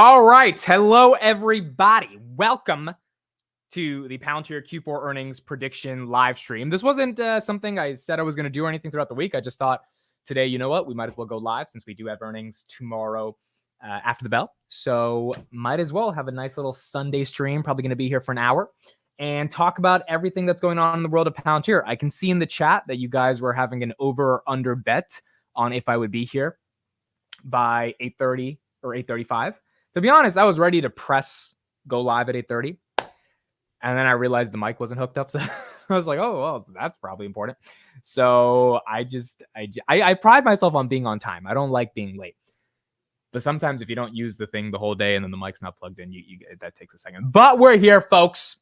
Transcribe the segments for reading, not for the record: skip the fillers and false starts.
All right. Hello, everybody. Welcome to the Palantir Q4 earnings prediction live stream. This wasn't something I said I was going to do or anything throughout the week. I just thought today, you know what? We might as well go live since we do have earnings tomorrow after the bell. So might as well have a nice little Sunday stream. Probably going to be here for an hour and talk about everything that's going on in the world of Palantir. I can see in the chat that you guys were having an over or under bet on if I would be here by 8:30 or 8:35. To be honest, I was ready to press go live at 8:30. And then I realized the mic wasn't hooked up. So I was like, oh, well, that's probably important. So I pride myself on being on time. I don't like being late. But sometimes if you don't use the thing the whole day and then the mic's not plugged in, that takes a second. But we're here, folks.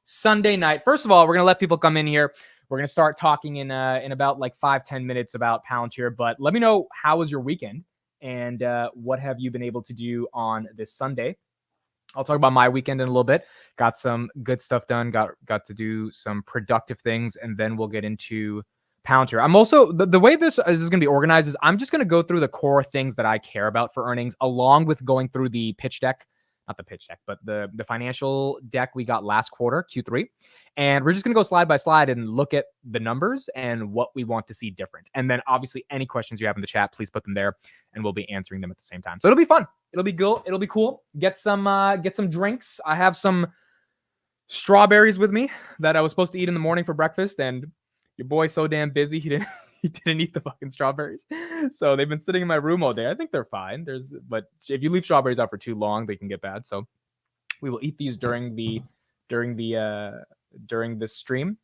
Sunday night. First of all, we're going to let people come in here. We're going to start talking in about like 5-10 minutes about Palantir. But let me know, how was your weekend? And what have you been able to do on this Sunday? I'll talk about my weekend in a little bit. Got some good stuff done. Got to do some productive things, and then we'll get into Palantir. I'm also, the way this is going to be organized is I'm just going to go through the core things that I care about for earnings, along with going through the pitch deck. Not the pitch deck, but the financial deck we got last quarter, Q3. And we're just going to go slide by slide and look at the numbers and what we want to see different. And then obviously any questions you have in the chat, please put them there and we'll be answering them at the same time. So it'll be fun. It'll be good. It'll be cool. Get some drinks. I have some strawberries with me that I was supposed to eat in the morning for breakfast, and your boy's so damn busy he didn't eat the fucking strawberries. So they've been sitting in my room all day. I think they're fine. But if you leave strawberries out for too long, they can get bad. So we will eat these during this stream,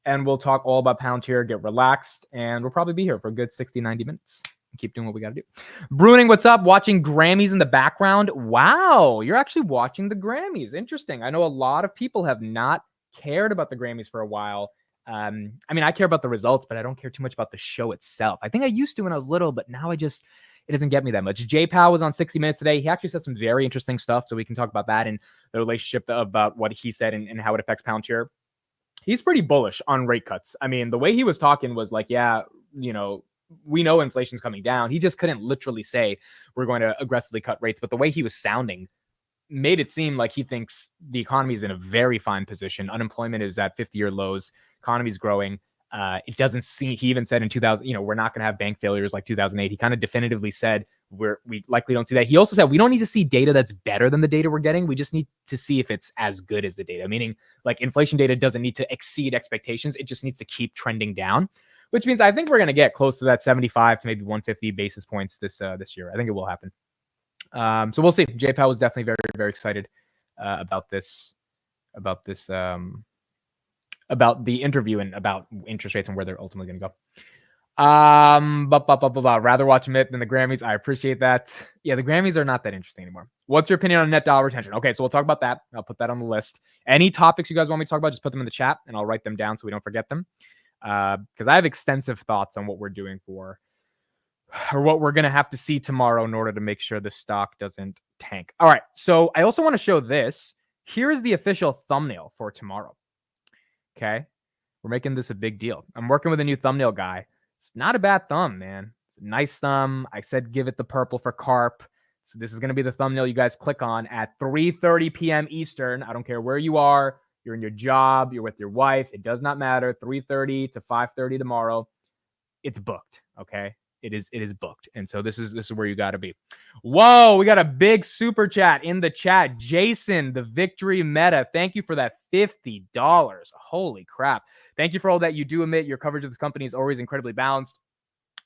and we'll talk all about Palantir, get relaxed, and we'll probably be here for a good 60-90 minutes. Keep doing what we got to do. Bruning, what's up? Watching Grammys in the background. Wow, you're actually watching the Grammys. Interesting. I know a lot of people have not cared about the Grammys for a while. I mean, I care about the results, but I don't care too much about the show itself. I think I used to when I was little, but now it doesn't get me that much. J-Pow was on 60 Minutes today. He actually said some very interesting stuff, so we can talk about that and the relationship about what he said and how it affects Palantir. He's pretty bullish on rate cuts. I mean, the way he was talking was like, yeah, you know, we know inflation's coming down. He just couldn't literally say we're going to aggressively cut rates. But the way he was sounding made it seem like he thinks the economy is in a very fine position. Unemployment is at 50-year lows. Economy's growing. It doesn't seem, he even said in 2000, you know, we're not going to have bank failures like 2008. He kind of definitively said we likely don't see that. He also said we don't need to see data that's better than the data we're getting. We just need to see if it's as good as the data, meaning like inflation data doesn't need to exceed expectations. It just needs to keep trending down, which means I think we're going to get close to that 75 to maybe 150 basis points this year. I think it will happen. So we'll see. J-Pow was definitely very, very excited about the interview and about interest rates and where they're ultimately going to go. Rather watch Myth than the Grammys. I appreciate that. Yeah, the Grammys are not that interesting anymore. What's your opinion on net dollar retention? Okay, so we'll talk about that. I'll put that on the list. Any topics you guys want me to talk about, just put them in the chat and I'll write them down so we don't forget them. Because I have extensive thoughts on what we're doing or what we're going to have to see tomorrow in order to make sure the stock doesn't tank. All right, so I also want to show this. Here is the official thumbnail for tomorrow. Okay, we're making this a big deal. I'm working with a new thumbnail guy. It's not a bad thumb, man. It's a nice thumb. I said give it the purple for carp. So this is going to be the thumbnail you guys click on at 3:30 p.m. Eastern. I don't care where you are. You're in your job. You're with your wife. It does not matter. 3:30 to 5:30 tomorrow. It's booked. Okay, it is booked. And so this is where you got to be. Whoa, we got a big super chat in the chat. Jason, the Victory Meta. Thank you for that $50. Holy crap. Thank you for all that you do, Amit. Your coverage of this company is always incredibly balanced.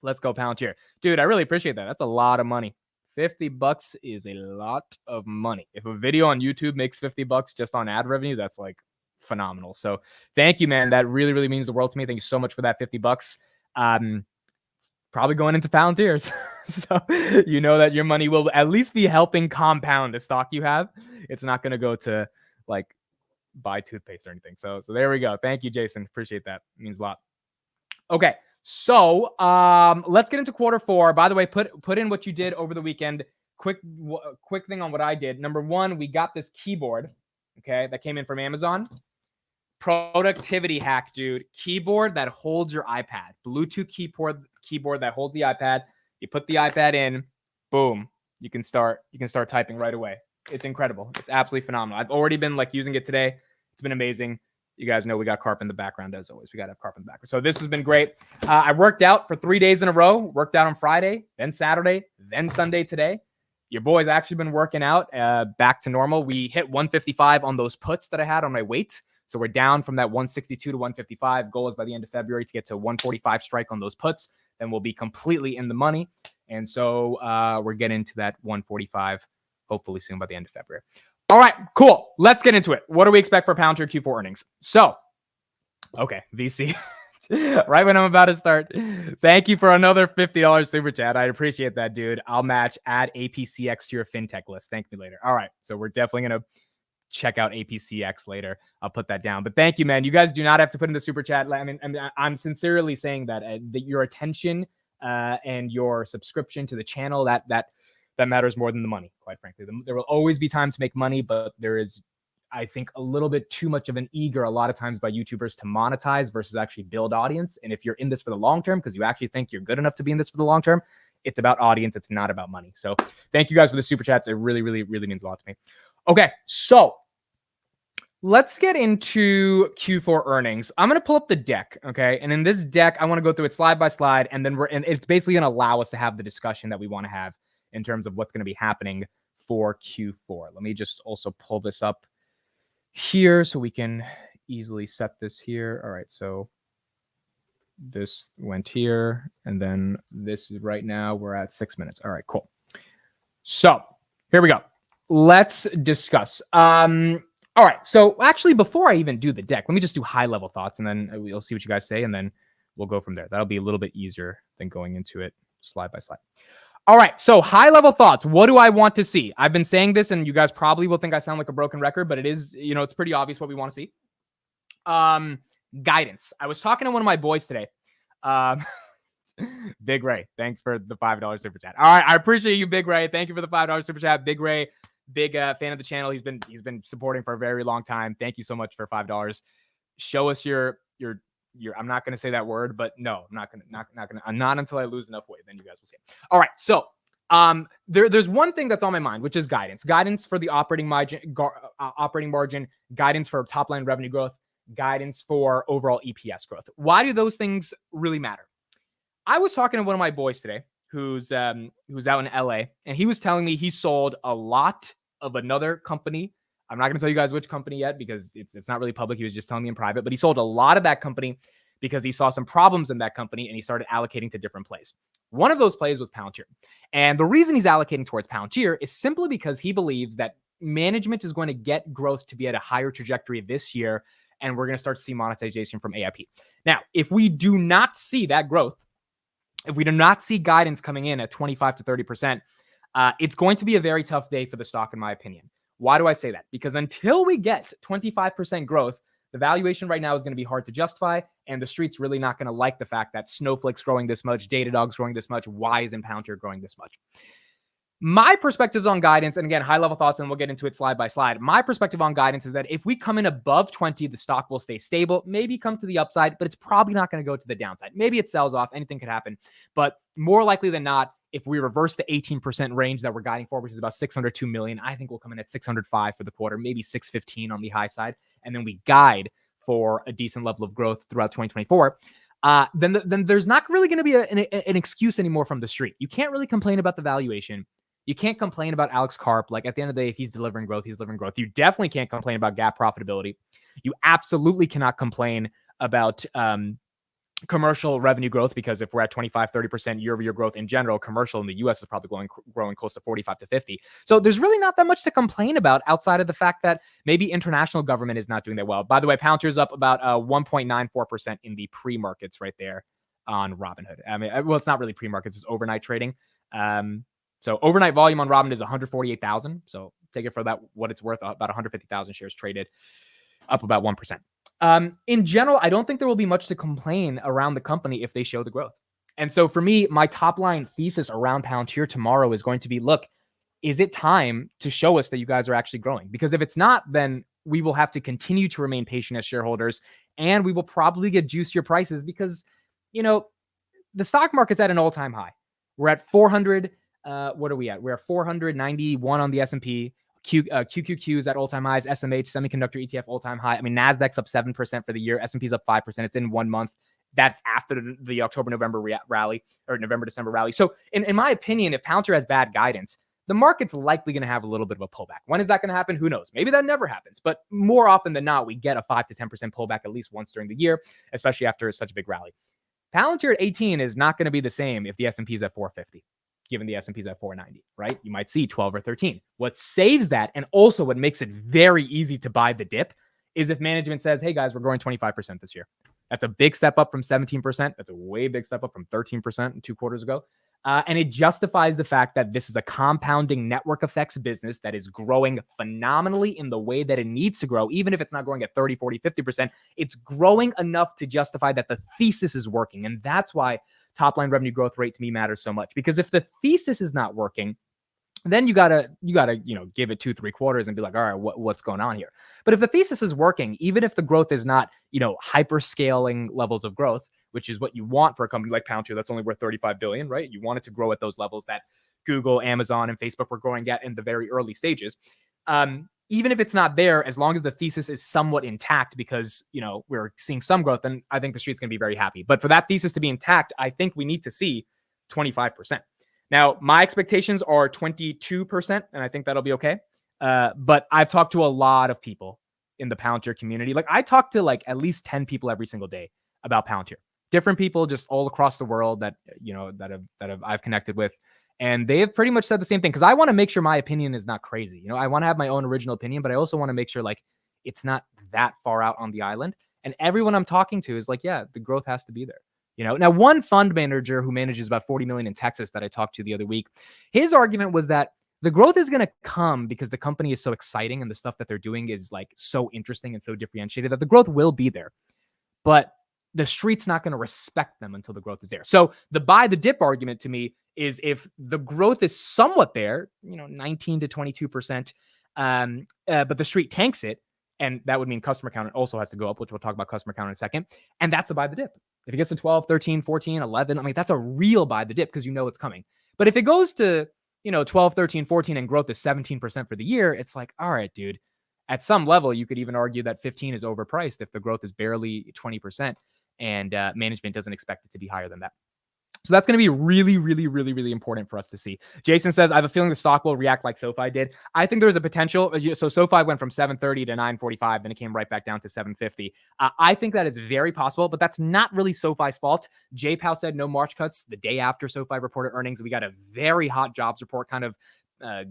Let's go Palantir. Dude, I really appreciate that. That's a lot of money. $50 is a lot of money. If a video on YouTube makes $50 just on ad revenue, that's like phenomenal. So thank you, man. That really, really means the world to me. Thank you so much for that $50. Probably going into Palantirs. So you know that your money will at least be helping compound the stock you have. It's not going to go to like buy toothpaste or anything. So there we go. Thank you, Jason. Appreciate that. It means a lot. Okay. So let's get into quarter four. By the way, put in what you did over the weekend. Quick thing on what I did. Number one, we got this keyboard, okay, that came in from Amazon. Productivity hack, dude. Keyboard that holds your iPad. Bluetooth keyboard that holds the iPad. You put the iPad in, boom. you can start typing right away. It's incredible. It's absolutely phenomenal. I've already been like using it today. It's been amazing. You guys know we got carp in the background as always. We got to have carp in the background. So this has been great. I worked out for 3 days in a row. Worked out on Friday, then Saturday, then Sunday today. Your boy's actually been working out back to normal. We hit 155 on those puts that I had on my weight. So we're down from that 162 to 155. Goal is by the end of February to get to 145 strike on those puts. Then we'll be completely in the money. And so we're getting to that 145 hopefully soon by the end of February. All right, cool. Let's get into it. What do we expect for Palantir Q4 earnings? So, okay, VC. Right when I'm about to start. Thank you for another $50 super chat. I appreciate that, dude. I'll match. Add APCX to your fintech list. Thank me later. All right, so we're definitely going to check out APCX later. I'll put that down. But thank you, man. You guys do not have to put in the super chat. I mean I'm sincerely saying that, that your attention and your subscription to the channel, that matters more than the money, quite frankly. There will always be time to make money, but there is, I think, a little bit too much of an eager a lot of times by YouTubers to monetize versus actually build audience. And if you're in this for the long term, because you actually think you're good enough to be in this for the long term, it's about audience. It's not about money. So thank you guys for the super chats. It really, really, really means a lot to me. Okay, so let's get into Q4 earnings. I'm going to pull up the deck, okay? And in this deck, I want to go through it slide by slide, and then it's basically going to allow us to have the discussion that we want to have in terms of what's going to be happening for Q4. Let me just also pull this up here so we can easily set this here. All right, so this went here, and then this is right now, we're at 6 minutes. All right, cool. So here we go. Let's discuss. All right, so actually, before I even do the deck, let me just do high-level thoughts, and then we'll see what you guys say, and then we'll go from there. That'll be a little bit easier than going into it slide by slide. All right, so high-level thoughts. What do I want to see? I've been saying this, and you guys probably will think I sound like a broken record, but it is, it's pretty obvious what we want to see. Guidance. I was talking to one of my boys today. Big Ray, thanks for the $5 super chat. All right, I appreciate you, Big Ray. Thank you for the $5 super chat. Big Ray, big fan of the channel. He's been supporting for a very long time. Thank you so much for $5. Show us your I'm not going to say that word, but no, I'm not until I lose enough weight. Then you guys will see it. All right. So there's one thing that's on my mind, which is guidance for the operating margin, guidance for top line revenue growth, guidance for overall EPS growth. Why do those things really matter? I was talking to one of my boys today who's out in LA, and he was telling me he sold a lot of another company. I'm not going to tell you guys which company yet because it's not really public. He was just telling me in private, but he sold a lot of that company because he saw some problems in that company and he started allocating to different plays. One of those plays was Palantir. And the reason he's allocating towards Palantir is simply because he believes that management is going to get growth to be at a higher trajectory this year, and we're going to start to see monetization from AIP. Now, if we do not see that growth, if we do not see guidance coming in at 25 to 30%, it's going to be a very tough day for the stock, in my opinion. Why do I say that? Because until we get 25% growth, the valuation right now is going to be hard to justify, and the street's really not going to like the fact that Snowflake's growing this much, Datadog's growing this much, why isn't Palantir growing this much? My perspectives on guidance, and again, high-level thoughts, and we'll get into it slide by slide. My perspective on guidance is that if we come in above 20, the stock will stay stable, maybe come to the upside, but it's probably not going to go to the downside. Maybe it sells off, anything could happen, but more likely than not, if we reverse the 18% range that we're guiding for, which is about 602 million, I think we'll come in at 605 for the quarter, maybe 615 on the high side. And then we guide for a decent level of growth throughout 2024. Then there's not really going to be an excuse anymore from the street. You can't really complain about the valuation. You can't complain about Alex Karp. Like at the end of the day, if he's delivering growth, he's delivering growth. You definitely can't complain about GAAP profitability. You absolutely cannot complain about commercial revenue growth, because if we're at 25, 30% year-over-year growth in general, commercial in the US is probably growing close to 45 to 50. So there's really not that much to complain about outside of the fact that maybe international government is not doing that well. By the way, Palantir's up about 1.94% in the pre-markets right there on Robinhood. I mean, well, it's not really pre-markets, it's overnight trading. So overnight volume on Robinhood is 148,000. So take it for that, what it's worth, about 150,000 shares traded, up about 1%. In general, I don't think there will be much to complain around the company if they show the growth. And so for me, my top line thesis around Palantir tomorrow is going to be, look, is it time to show us that you guys are actually growing? Because if it's not, then we will have to continue to remain patient as shareholders, and we will probably get juicier prices because, the stock market's at an all-time high. We're at 400 What are we at? We're at 491 on the S&P. QQQ is at all-time highs. SMH, semiconductor ETF, all-time high. I mean, NASDAQ's up 7% for the year. S&P's up 5%. It's in 1 month. That's after the October-November rally or November-December rally. So in my opinion, if Palantir has bad guidance, the market's likely going to have a little bit of a pullback. When is that going to happen? Who knows? Maybe that never happens. But more often than not, we get a 5 to 10% pullback at least once during the year, especially after such a big rally. Palantir at 18 is not going to be the same if the S&P is at 450. Given the S&P is at 490, right? You might see 12 or 13. What saves that, and also what makes it very easy to buy the dip, is if management says, hey guys, we're growing 25% this year. That's a big step up from 17%. That's a way big step up from 13% 2 quarters ago. And it justifies the fact that this is a compounding network effects business that is growing phenomenally in the way that it needs to grow. Even if it's not growing at 30, 40, 50%, it's growing enough to justify that the thesis is working. And that's why top line revenue growth rate to me matters so much, because if the thesis is not working, then you gotta, give it 2-3 quarters and be like, all right, what's going on here? But if the thesis is working, even if the growth is not, hyper scaling levels of growth, which is what you want for a company like Palantir that's only worth $35 billion, right? You want it to grow at those levels that Google, Amazon, and Facebook were growing at in the very early stages. Even if it's not there, as long as the thesis is somewhat intact, because, we're seeing some growth, then I think the street's going to be very happy. But for that thesis to be intact, I think we need to see 25%. Now, my expectations are 22%, and I think that'll be okay. But I've talked to a lot of people in the Palantir community. Like, I talk to at least 10 people every single day about Palantir. Different people just all across the world that I've connected with. And they have pretty much said the same thing, because I want to make sure my opinion is not crazy. I want to have my own original opinion, but I also want to make sure it's not that far out on the island. And everyone I'm talking to is like, yeah, the growth has to be there. Now one fund manager who manages about 40 million in Texas that I talked to the other week, his argument was that the growth is going to come because the company is so exciting and the stuff that they're doing is so interesting and so differentiated that the growth will be there. But the street's not going to respect them until the growth is there. So the buy the dip argument to me is if the growth is somewhat there, 19 to 22%, but the street tanks it, and that would mean customer count also has to go up, which we'll talk about customer count in a second. And that's a buy the dip. If it gets to 12, 13, 14, 11, that's a real buy the dip because it's coming. But if it goes to, 12, 13, 14 and growth is 17% for the year, it's like, all right, dude, at some level, you could even argue that 15 is overpriced if the growth is barely 20%. And management doesn't expect it to be higher than that. So that's going to be really, really, really, really important for us to see. Jason says, I have a feeling the stock will react like SoFi did. I think there's a potential. So SoFi went from 730 to 945, then it came right back down to 750. I think that is very possible, but that's not really SoFi's fault. Jay Powell said no March cuts the day after SoFi reported earnings. We got a very hot jobs report, kind of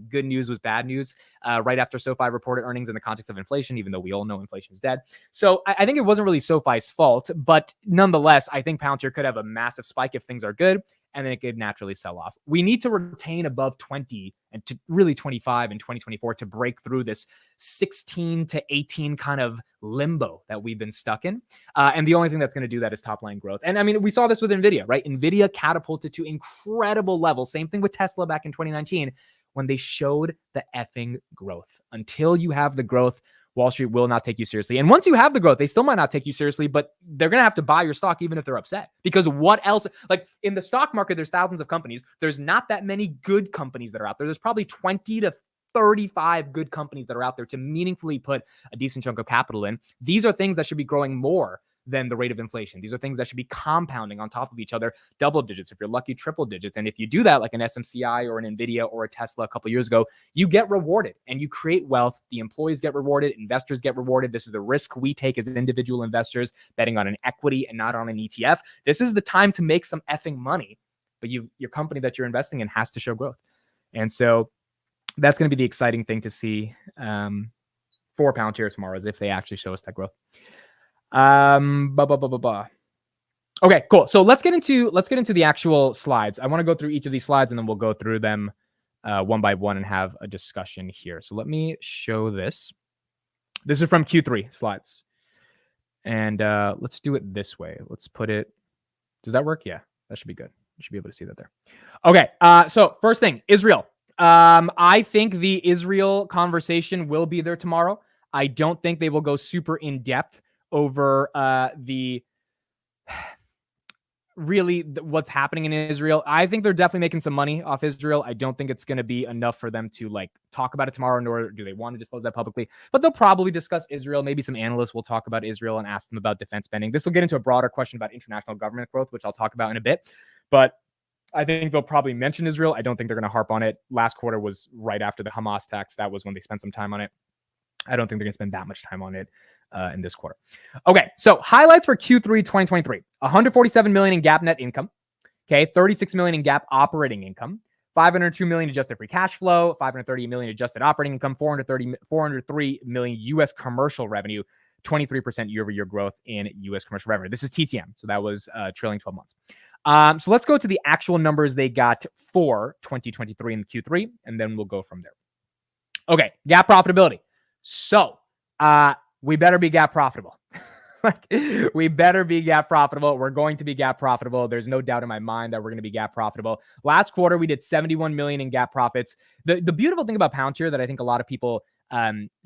good news was bad news right after SoFi reported earnings in the context of inflation, even though we all know inflation is dead. So I think it wasn't really SoFi's fault, but nonetheless, I think Palantir could have a massive spike if things are good, and then it could naturally sell off. We need to retain above 20 and to really 25 in 2024 to break through this 16 to 18 kind of limbo that we've been stuck in. And the only thing that's going to do that is top line growth. And I mean, we saw this with NVIDIA, right? NVIDIA catapulted to incredible levels. Same thing with Tesla back in 2019. When they showed the effing growth. Until you have the growth, Wall Street will not take you seriously. And once you have the growth, they still might not take you seriously, but they're going to have to buy your stock even if they're upset. Because what else? In the stock market, there's thousands of companies. There's not that many good companies that are out there. There's probably 20 to 35 good companies that are out there to meaningfully put a decent chunk of capital in. These are things that should be growing more than the rate of inflation. These are things that should be compounding on top of each other, double digits, if you're lucky, triple digits. And if you do that, like an SMCI or an NVIDIA or a Tesla a couple of years ago, you get rewarded and you create wealth. The employees get rewarded, investors get rewarded. This is the risk we take as individual investors, betting on an equity and not on an ETF. This is the time to make some effing money, but your company that you're investing in has to show growth. And so that's going to be the exciting thing to see for Palantir tomorrow, is if they actually show us that growth. Okay, cool. So let's get into the actual slides. I want to go through each of these slides and then we'll go through them one by one and have a discussion here. So let me show this. This is from Q3 slides. And let's do it this way. Let's put it. Does that work? Yeah, that should be good. You should be able to see that there. Okay. So first thing, Israel. I think the Israel conversation will be there tomorrow. I don't think they will go super in depth over really what's happening in Israel. I think they're definitely making some money off Israel. I don't think it's going to be enough for them to like talk about it tomorrow, nor do they want to disclose that publicly. But they'll probably discuss Israel. Maybe some analysts will talk about Israel and ask them about defense spending. This will get into a broader question about international government growth, which I'll talk about in a bit. But I think they'll probably mention Israel. I don't think they're going to harp on it. Last quarter was right after the Hamas tax. That was when they spent some time on it. I don't think they're going to spend that much time on it in this quarter. Okay, so highlights for Q3 2023. 147 million in GAAP net income. Okay, 36 million in GAAP operating income. 502 million adjusted free cash flow. 530 million adjusted operating income. 403 million U.S. commercial revenue. 23% year-over-year growth in U.S. commercial revenue. This is TTM, so that was trailing 12 months. So let's go to the actual numbers they got for 2023 in Q3, and then we'll go from there. Okay, GAAP profitability. So we better be GAAP profitable. We better be GAAP profitable. We're going to be GAAP profitable. There's no doubt in my mind that we're going to be GAAP profitable. Last quarter, we did 71 million in GAAP profits. The beautiful thing about Palantir that I think a lot of people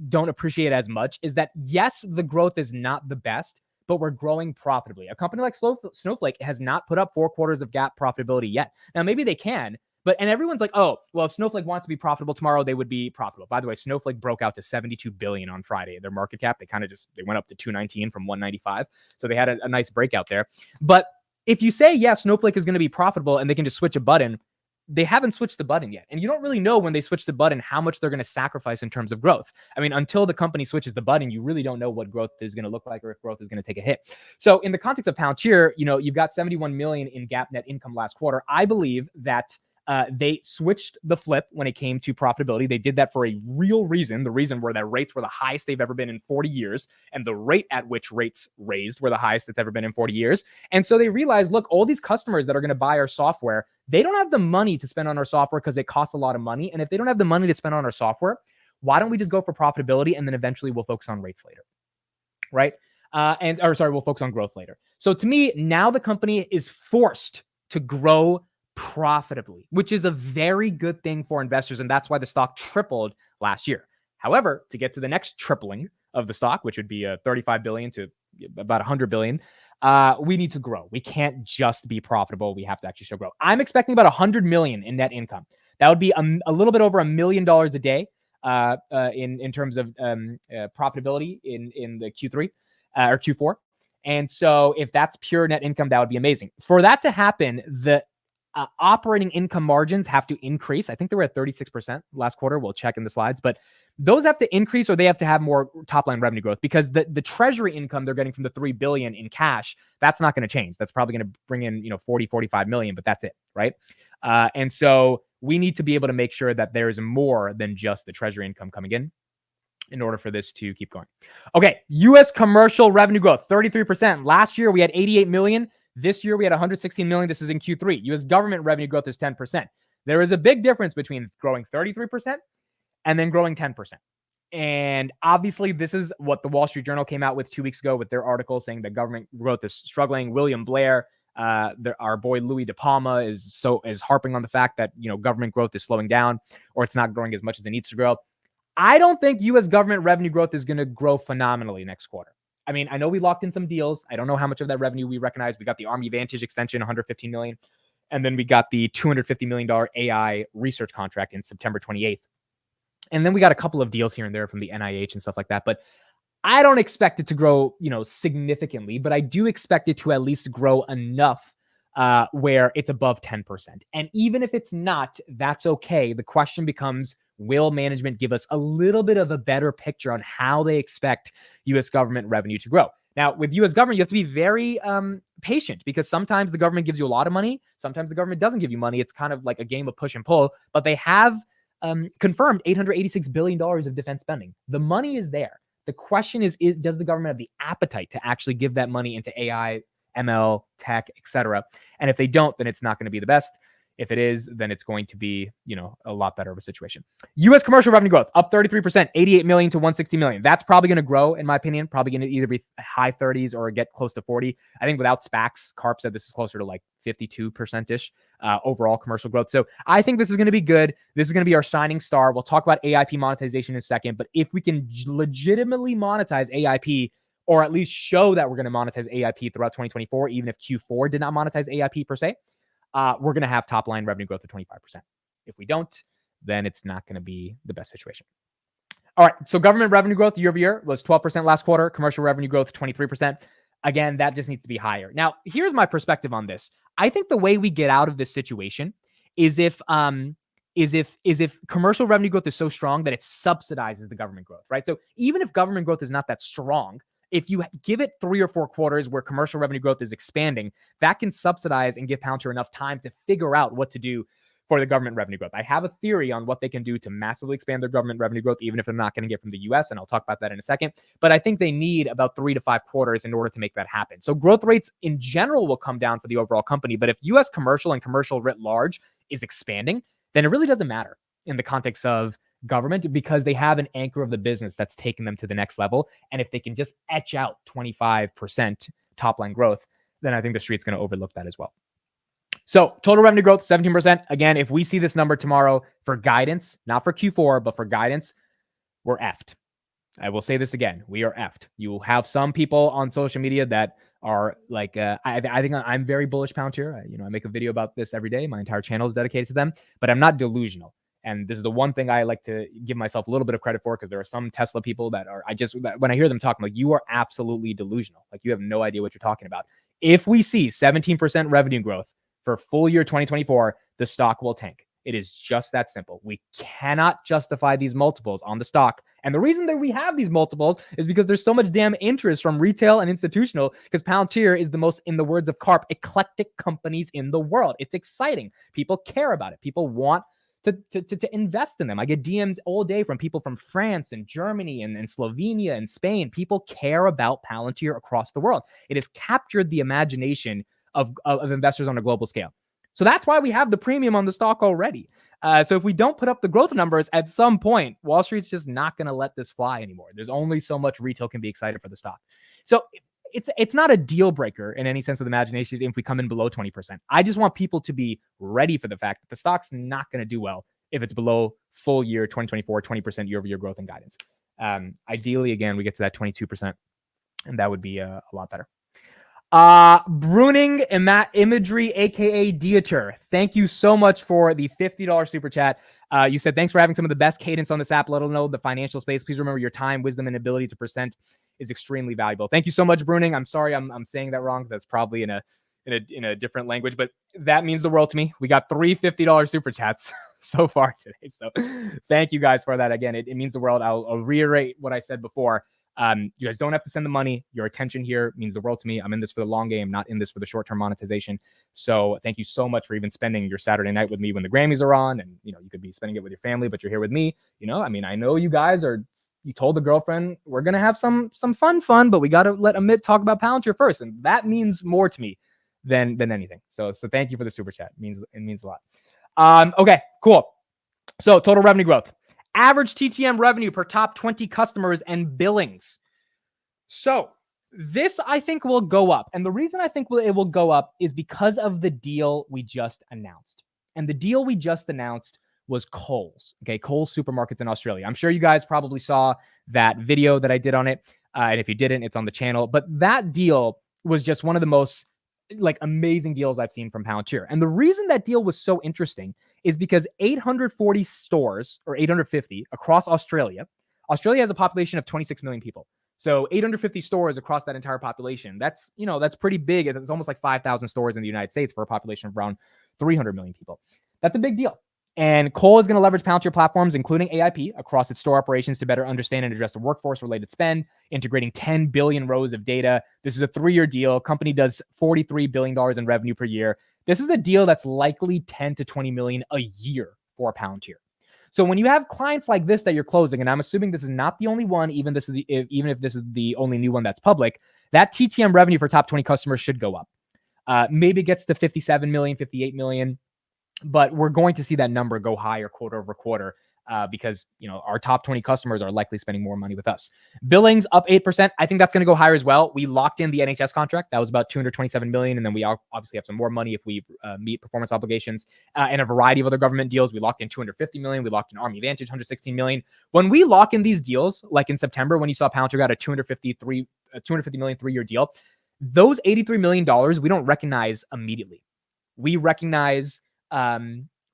don't appreciate as much is that, yes, the growth is not the best, but we're growing profitably. A company like Snowflake has not put up 4 quarters of GAAP profitability yet. Now, maybe they can, and everyone's like, oh, well, if Snowflake wants to be profitable tomorrow, they would be profitable. By the way, Snowflake broke out to 72 billion on Friday. Their market cap, they went up to 219 from 195. So they had a nice breakout there. But if you say, yeah, Snowflake is going to be profitable and they can just switch a button, they haven't switched the button yet. And you don't really know when they switch the button how much they're going to sacrifice in terms of growth. I mean, until the company switches the button, you really don't know what growth is going to look like or if growth is going to take a hit. So in the context of Palantir, you've got 71 million in GAAP net income last quarter. I believe that they switched the flip when it came to profitability. They did that for a real reason. The reason were that rates were the highest they've ever been in 40 years. And the rate at which rates raised were the highest it's ever been in 40 years. And so they realized, look, all these customers that are going to buy our software, they don't have the money to spend on our software because it costs a lot of money. And if they don't have the money to spend on our software, why don't we just go for profitability? And then eventually we'll focus on rates later. Right? We'll focus on growth later. So to me, now the company is forced to grow profitably, which is a very good thing for investors. And that's why the stock tripled last year. However, to get to the next tripling of the stock, which would be 35 billion to about 100 billion, we need to grow. We can't just be profitable. We have to actually still grow. I'm expecting about 100 million in net income. That would be a little bit over $1 million a day in terms of profitability in the Q3 or Q4. And so if that's pure net income, that would be amazing. For that to happen, the operating income margins have to increase. I think they were at 36% last quarter. We'll check in the slides, but those have to increase or they have to have more top line revenue growth because the treasury income they're getting from the 3 billion in cash, that's not going to change. That's probably going to bring in, 40, 45 million, but that's it. Right. And so we need to be able to make sure that there is more than just the treasury income coming in order for this to keep going. Okay. US commercial revenue growth, 33%. Last year we had 88 million. This year, we had 116 million. This is in Q3. U.S. government revenue growth is 10%. There is a big difference between growing 33% and then growing 10%. And obviously, this is what the Wall Street Journal came out with 2 weeks ago with their article saying that government growth is struggling. William Blair, our boy Louis De Palma is harping on the fact that government growth is slowing down or it's not growing as much as it needs to grow. I don't think U.S. government revenue growth is going to grow phenomenally next quarter. I mean, I know we locked in some deals. I don't know how much of that revenue we recognize. We got the Army Vantage extension, 115 million. And then we got the $250 million AI research contract in September 28th. And then we got a couple of deals here and there from the NIH and stuff like that. But I don't expect it to grow, significantly, but I do expect it to at least grow enough where it's above 10%. And even if it's not, that's okay. The question becomes, will management give us a little bit of a better picture on how they expect U.S. government revenue to grow? Now, with U.S. government, you have to be very patient because sometimes the government gives you a lot of money. Sometimes the government doesn't give you money. It's kind of like a game of push and pull, but they have confirmed $886 billion of defense spending. The money is there. The question is does the government have the appetite to actually give that money into AI, ML, tech, etc.? And if they don't, then it's not going to be the best. If it is, then it's going to be, a lot better of a situation. U.S. commercial revenue growth up 33%, 88 million to 160 million. That's probably going to grow, in my opinion. Probably going to either be high 30s or get close to 40. I think without SPACs, Karp said this is closer to like 52%-ish overall commercial growth. So I think this is going to be good. This is going to be our shining star. We'll talk about AIP monetization in a second, but if we can legitimately monetize AIP, or at least show that we're going to monetize AIP throughout 2024, even if Q4 did not monetize AIP per se, we're going to have top line revenue growth of 25%. If we don't, then it's not going to be the best situation. All right. So government revenue growth year over year was 12% last quarter. Commercial revenue growth, 23%. Again, that just needs to be higher. Now, here's my perspective on this. I think the way we get out of this situation is if commercial revenue growth is so strong that it subsidizes the government growth, right? So even if government growth is not that strong, if you give it 3 or 4 quarters where commercial revenue growth is expanding, that can subsidize and give Palantir enough time to figure out what to do for the government revenue growth. I have a theory on what they can do to massively expand their government revenue growth, even if they're not going to get from the US, and I'll talk about that in a second. But I think they need about 3 to 5 quarters in order to make that happen. So growth rates in general will come down for the overall company. But if US commercial and commercial writ large is expanding, then it really doesn't matter in the context of government, because they have an anchor of the business that's taken them to the next level. And if they can just etch out 25% top line growth, then I think the street's going to overlook that as well. So total revenue growth, 17%. Again, if we see this number tomorrow for guidance, not for Q4, but for guidance, we're effed. I will say this again. We are effed. You will have some people on social media that are like, I think I'm very bullish Palantir. I make a video about this every day. My entire channel is dedicated to them, but I'm not delusional. And this is the one thing I like to give myself a little bit of credit for, because there are some Tesla people that are, when I hear them talk, I'm like, you are absolutely delusional. Like, you have no idea what you're talking about. If we see 17% revenue growth for full year 2024, the stock will tank. It is just that simple. We cannot justify these multiples on the stock. And the reason that we have these multiples is because there's so much damn interest from retail and institutional, because Palantir is the most, in the words of Karp, eclectic companies in the world. It's exciting. People care about it. People want to invest in them. I get DMs all day from people from France and Germany and Slovenia and Spain. People care about Palantir across the world. It has captured the imagination of investors on a global scale. So that's why we have the premium on the stock already. So if we don't put up the growth numbers at some point, Wall Street's just not going to let this fly anymore. There's only so much retail can be excited for the stock. So it's not a deal breaker in any sense of the imagination if we come in below 20%. I just want people to be ready for the fact that the stock's not going to do well if it's below full year 2024, 20% year over year growth and guidance. Ideally, again, we get to that 22%, and that would be a lot better. Bruning Imagery, aka Dieter, thank you so much for the $50 super chat. You said, thanks for having some of the best cadence on this app. Let us know the financial space. Please remember your time, wisdom, and ability to present is extremely valuable. Thank you so much, Bruning. I'm sorry I'm saying that wrong. That's probably in a different language, but that means the world to me. We got 3 $50 super chats so far today. So thank you guys for that. Again, it means the world. I'll reiterate what I said before. You guys don't have to send the money. Your attention here means the world to me. I'm in this for the long game, not in this for the short-term monetization. So thank you so much for even spending your Saturday night with me when the Grammys are on. And, you could be spending it with your family, but you're here with me. I know you guys you told the girlfriend, we're going to have some fun, but we got to let Amit talk about Palantir first. And that means more to me than anything. So thank you for the super chat. It means a lot. Okay, cool. So total revenue growth. Average TTM revenue per top 20 customers and billings. So this, I think, will go up. And the reason I think it will go up is because of the deal we just announced. And the deal we just announced was Coles. Okay, Coles supermarkets in Australia. I'm sure you guys probably saw that video that I did on it. And if you didn't, it's on the channel. But that deal was just one of the most amazing deals I've seen from Palantir. And the reason that deal was so interesting is because 840 stores, or 850 across Australia has a population of 26 million people. So 850 stores across that entire population. That's pretty big. It's almost like 5,000 stores in the United States for a population of around 300 million people. That's a big deal. And Cole is going to leverage Palantir platforms, including AIP, across its store operations to better understand and address the workforce-related spend, integrating 10 billion rows of data. This is a 3-year deal. Company does $43 billion in revenue per year. This is a deal that's likely 10 to 20 million a year for Palantir. So when you have clients like this that you're closing, and I'm assuming this is not the only one, even if this is the only new one that's public, that TTM revenue for top 20 customers should go up. Maybe it gets to 57 million, 58 million. But we're going to see that number go higher quarter over quarter because our top 20 customers are likely spending more money with us. Billings up 8%. I think that's going to go higher as well. We locked in the NHS contract. That was about $227 million. And then we obviously have some more money if we meet performance obligations, and a variety of other government deals. We locked in $250 million. We locked in Army Vantage, $116 million. When we lock in these deals, like in September, when you saw Palantir got a $250 million 3-year deal, those $83 million we don't recognize immediately. We recognize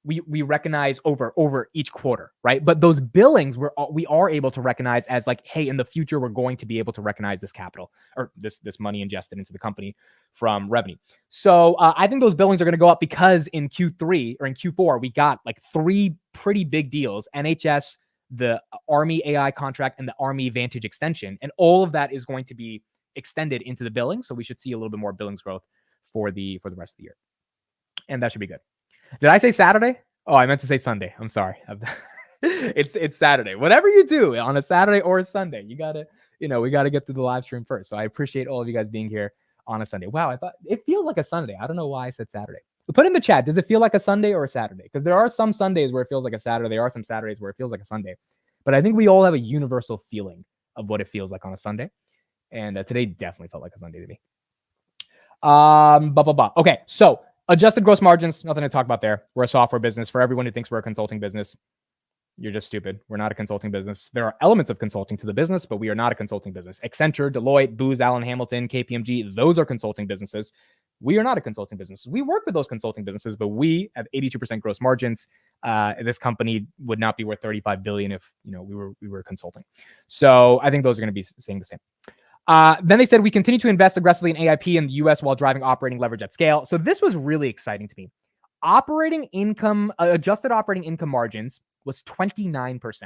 we recognize over each quarter, right? But those billings we are able to recognize as like, hey, in the future we're going to be able to recognize this capital or this money ingested into the company from revenue. So I think those billings are going to go up because in Q3 or in Q4 we got like 3 pretty big deals: NHS, the Army AI contract, and the Army Vantage extension, and all of that is going to be extended into the billing. So we should see a little bit more billings growth for the rest of the year. And that should be good. Did I say Saturday? Oh, I meant to say Sunday. I'm sorry. It's Saturday. Whatever you do on a Saturday or a Sunday, we got to get through the live stream first. So I appreciate all of you guys being here on a Sunday. Wow, I thought it feels like a Sunday. I don't know why I said Saturday. But put in the chat, does it feel like a Sunday or a Saturday? Because there are some Sundays where it feels like a Saturday. There are some Saturdays where it feels like a Sunday. But I think we all have a universal feeling of what it feels like on a Sunday. And today definitely felt like a Sunday to me. Okay, so adjusted gross margins, nothing to talk about there. We're a software business. For everyone who thinks we're a consulting business, you're just stupid. We're not a consulting business. There are elements of consulting to the business, but we are not a consulting business. Accenture, Deloitte, Booz Allen Hamilton, KPMG, those are consulting businesses. We are not a consulting business. We work with those consulting businesses, but we have 82% gross margins. This company would not be worth $35 billion if we were consulting. So I think those are going to be saying the same. Then they said we continue to invest aggressively in AIP in the US while driving operating leverage at scale. So this was really exciting to me. Adjusted operating income margins was 29%.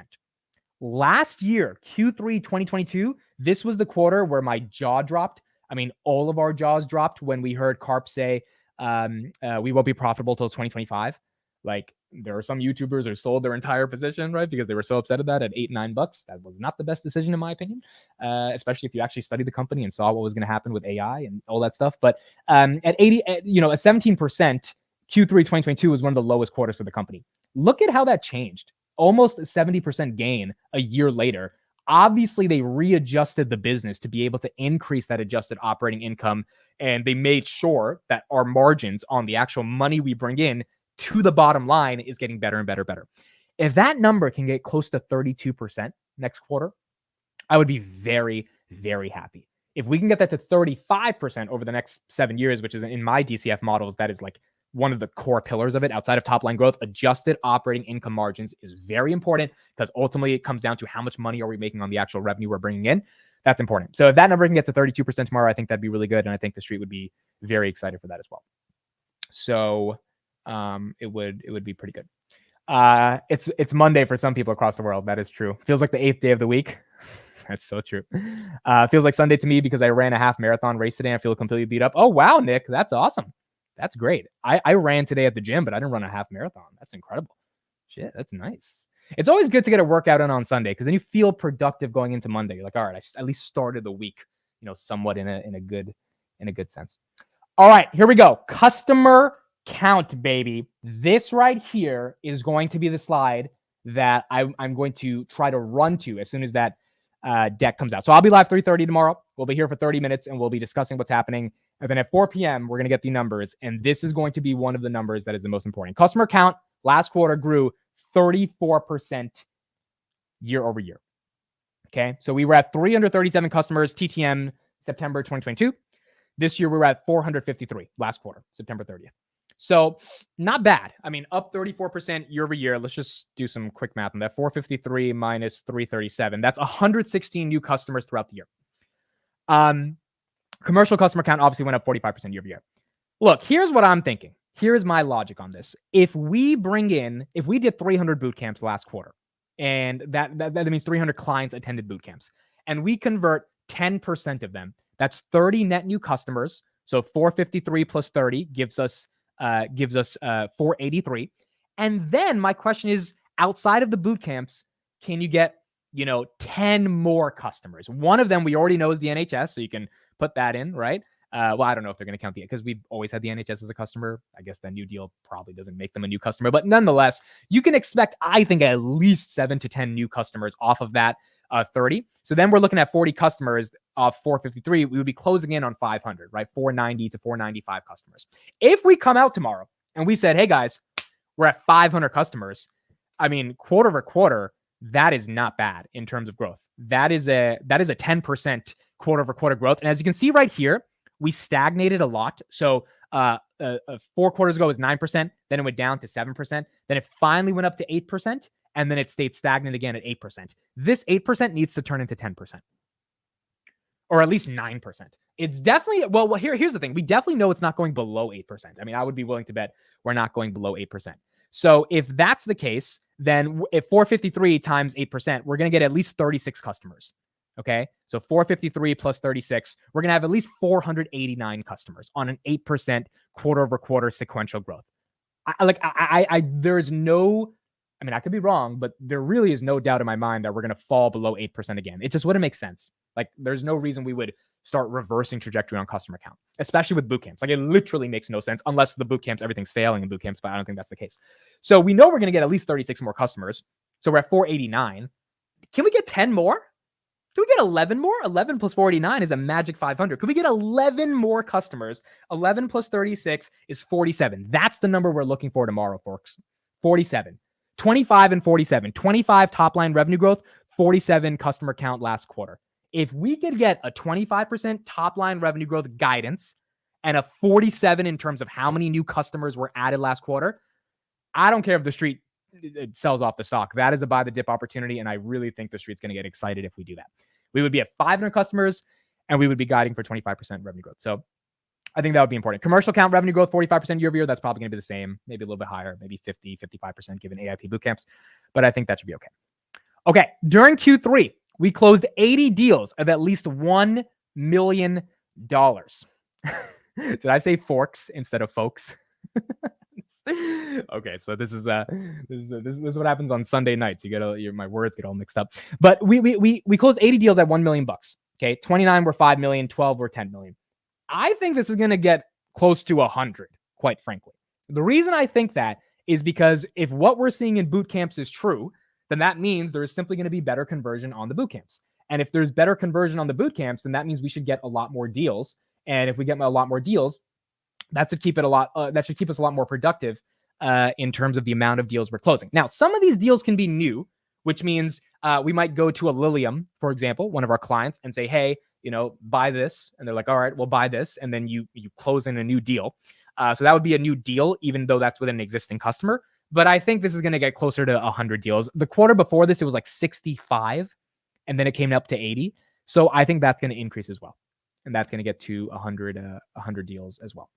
Last year, Q3 2022, this was the quarter where my jaw dropped. I mean, all of our jaws dropped when we heard Karp say we won't be profitable till 2025. Like, there are some YouTubers who sold their entire position, right? Because they were so upset at that at $8-9. That was not the best decision, in my opinion, especially if you actually studied the company and saw what was going to happen with AI and all that stuff. But at 17%, Q3 2022 was one of the lowest quarters for the company. Look at how that changed. Almost a 70% gain a year later. Obviously, they readjusted the business to be able to increase that adjusted operating income, and they made sure that our margins on the actual money we bring in to the bottom line is getting better and better. If that number can get close to 32% next quarter, I would be very, very happy. If we can get that to 35% over the next 7 years, which is in my DCF models, that is like one of the core pillars of it outside of top line growth. Adjusted operating income margins is very important because ultimately it comes down to how much money are we making on the actual revenue we're bringing in. That's important. So if that number can get to 32% tomorrow, I think that'd be really good. And I think the street would be very excited for that as well. So it would be pretty good. It's Monday for some people across the world. That is true. Feels like the 8th day of the week. That's so true. Feels like Sunday to me because I ran a half marathon race today. I feel completely beat up. Oh, wow, Nick. That's awesome. That's great. I ran today at the gym, but I didn't run a half marathon. That's incredible. Shit, that's nice. It's always good to get a workout in on Sunday because then you feel productive going into Monday. You're like, all right, I at least started the week, somewhat in a good sense. All right, here we go. Customer count, baby. This right here is going to be the slide that I'm going to try to run to as soon as that deck comes out. So I'll be live 3:30 tomorrow. We'll be here for 30 minutes and we'll be discussing what's happening. And then at 4 p.m., we're going to get the numbers. And this is going to be one of the numbers that is the most important. Customer count last quarter grew 34% year over year. Okay. So we were at 337 customers, TTM September 2022. This year we were at 453 last quarter, September 30th. So not bad. I mean, up 34% year over year. Let's just do some quick math on that. 453 minus 337. That's 116 new customers throughout the year. Commercial customer count obviously went up 45% year over year. Look, here's what I'm thinking. Here's my logic on this. If we did 300 boot camps last quarter, and that means 300 clients attended boot camps, and we convert 10% of them, that's 30 net new customers. So 453 plus 30 gives us 483. And then my question is, outside of the boot camps, can you get 10 more customers? One of them we already know is the NHS, so you can put that in, right? Well, I don't know if they're going to count because we've always had the NHS as a customer. I guess the new deal probably doesn't make them a new customer, but nonetheless, you can expect, I think, at least 7 to 10 new customers off of that 30. So then we're looking at 40 customers of 453. We would be closing in on 500, right? 490 to 495 customers. If we come out tomorrow and we said, hey guys, we're at 500 customers, I mean, quarter over quarter, that is not bad in terms of growth. That is a 10% quarter over quarter growth. And as you can see right here, we stagnated a lot. So 4 quarters ago was 9%. Then it went down to 7%. Then it finally went up to 8%. And then it stayed stagnant again at 8%. This 8% needs to turn into 10%. Or at least 9%. It's definitely, well, here's the thing. We definitely know it's not going below 8%. I mean, I would be willing to bet we're not going below 8%. So if that's the case, then if 453 times 8%, we're going to get at least 36 customers. Okay. So 453 plus 36, we're going to have at least 489 customers on an 8% quarter over quarter sequential growth. There's no, I mean, I could be wrong, but there really is no doubt in my mind that we're going to fall below 8% again. It just wouldn't make sense. Like, there's no reason we would start reversing trajectory on customer count, especially with boot camps. Like, it literally makes no sense unless the boot camps, everything's failing in boot camps, but I don't think that's the case. So we know we're going to get at least 36 more customers. So we're at 489. Can we get 10 more? Can we get 11 more? 11 plus 489 is a magic 500. Could we get 11 more customers? 11 plus 36 is 47. That's the number we're looking for tomorrow, folks. 47. 25 and 47. 25 top line revenue growth, 47 customer count last quarter. If we could get a 25% top line revenue growth guidance and a 47 in terms of how many new customers were added last quarter, I don't care if the street sells off the stock. That is a buy the dip opportunity, and I really think the street's going to get excited if we do that. We would be at 500 customers, and we would be guiding for 25% revenue growth. So I think that would be important. Commercial count revenue growth, 45% year over year. That's probably going to be the same, maybe a little bit higher, maybe 50, 55% given AIP boot camps. But I think that should be okay. Okay, during Q3, we closed 80 deals of at least $1 million. Did I say forks instead of folks? Okay, so this is what happens on Sunday nights. My words get all mixed up. But we closed 80 deals at $1 million. Okay, 29 were 5 million, 12 were 10 million. I think this is going to get close to 100, quite frankly. The reason I think that is because if what we're seeing in boot camps is true, then that means there is simply going to be better conversion on the boot camps. And if there's better conversion on the boot camps, then that means we should get a lot more deals. And if we get a lot more deals, that should keep us a lot more productive in terms of the amount of deals we're closing. Now, some of these deals can be new, which means we might go to a Lilium, for example, one of our clients, and say, hey, buy this. And they're like, all right, we'll buy this. And then you close in a new deal. So that would be a new deal, even though that's with an existing customer. But I think this is going to get closer to 100 deals. The quarter before this, it was like 65, and then it came up to 80. So I think that's going to increase as well. And that's going to get to 100 deals as well.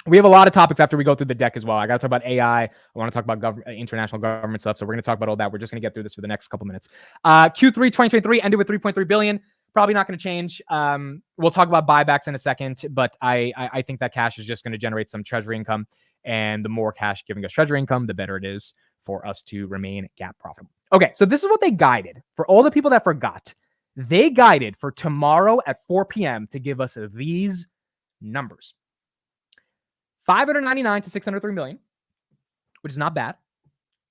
We have a lot of topics after we go through the deck as well. I got to talk about AI. I want to talk about international government stuff. So we're going to talk about all that. We're just going to get through this for the next couple minutes. Q3 2023 ended with 3.3 billion. Probably not going to change. We'll talk about buybacks in a second, but I think that cash is just going to generate some treasury income. And the more cash giving us treasury income, the better it is for us to remain GAAP profitable. Okay, so this is what they guided. For all the people that forgot, they guided for tomorrow at 4 p.m. to give us these numbers. 599 to 603 million, which is not bad.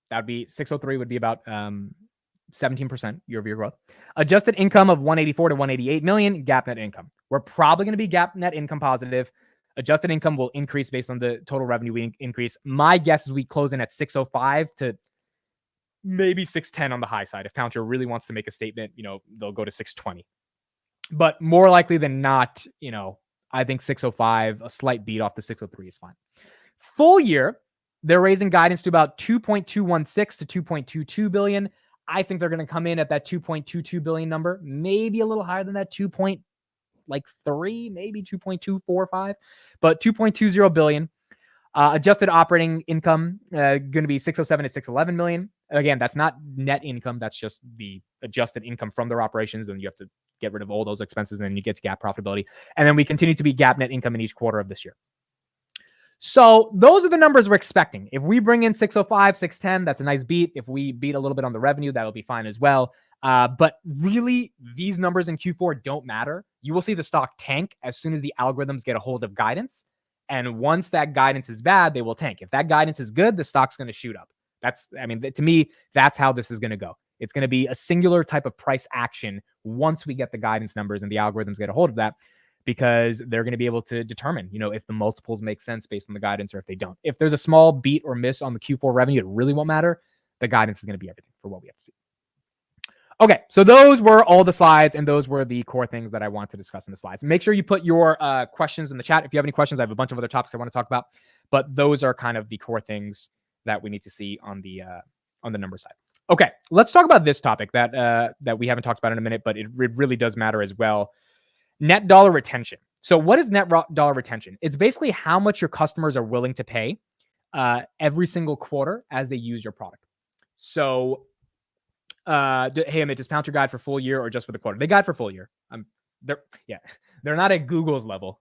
That would be 603 would be about 17% year-over-year growth. Adjusted income of 184 to 188 million, GAAP net income. We're probably going to be GAAP net income positive. Adjusted income will increase based on the total revenue we increase. My guess is we close in at 605 to maybe 610 on the high side. If Palantir really wants to make a statement, they'll go to 620. But more likely than not, I think 605, a slight beat off the 603 is fine. Full year, they're raising guidance to about 2.216 to 2.22 billion. I think they're going to come in at that 2.22 billion number, maybe a little higher than that 2.3, maybe 2.245, but 2.20 billion. Adjusted operating income going to be 607 to 611 million. Again, that's not net income. That's just the adjusted income from their operations. Then you have to get rid of all those expenses, and then you get to GAAP profitability. And then we continue to be GAAP net income in each quarter of this year. So those are the numbers we're expecting. If we bring in 605, 610, that's a nice beat. If we beat a little bit on the revenue, that'll be fine as well. But really, these numbers in Q4 don't matter. You will see the stock tank as soon as the algorithms get a hold of guidance. And once that guidance is bad, they will tank. If that guidance is good, the stock's going to shoot up. To me, that's how this is going to go. It's going to be a singular type of price action once we get the guidance numbers and the algorithms get a hold of that, because they're going to be able to determine, if the multiples make sense based on the guidance or if they don't. If there's a small beat or miss on the Q4 revenue, it really won't matter. The guidance is going to be everything for what we have to see. Okay, so those were all the slides, and those were the core things that I want to discuss in the slides. Make sure you put your questions in the chat. If you have any questions, I have a bunch of other topics I want to talk about, but those are kind of the core things that we need to see on the number side. Okay, let's talk about this topic that we haven't talked about in a minute, but it really does matter as well. Net dollar retention. So what is net dollar retention? It's basically how much your customers are willing to pay every single quarter as they use your product. So hey, Amit, does Palantir guide for full year or just for the quarter? They guide for full year. They're not at Google's level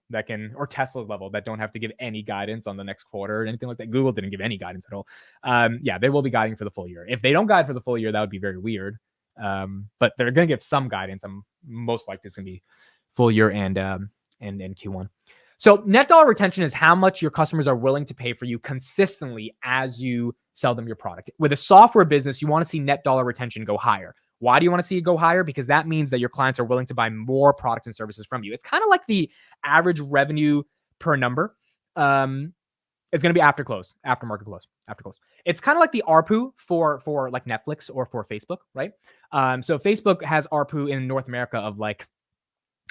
or Tesla's level that don't have to give any guidance on the next quarter or anything like that. Google didn't give any guidance at all. They will be guiding for the full year. If they don't guide for the full year, that would be very weird. But they're going to give some guidance. I'm most likely it's going to be full year and Q1. So net dollar retention is how much your customers are willing to pay for you consistently as you sell them your product. With a software business, you want to see net dollar retention go higher. Why do you want to see it go higher? Because that means that your clients are willing to buy more products and services from you. It's kind of like the average revenue per number. It's going to be after market close. It's kind of like the ARPU for like Netflix or for Facebook, right? So Facebook has ARPU in North America of like,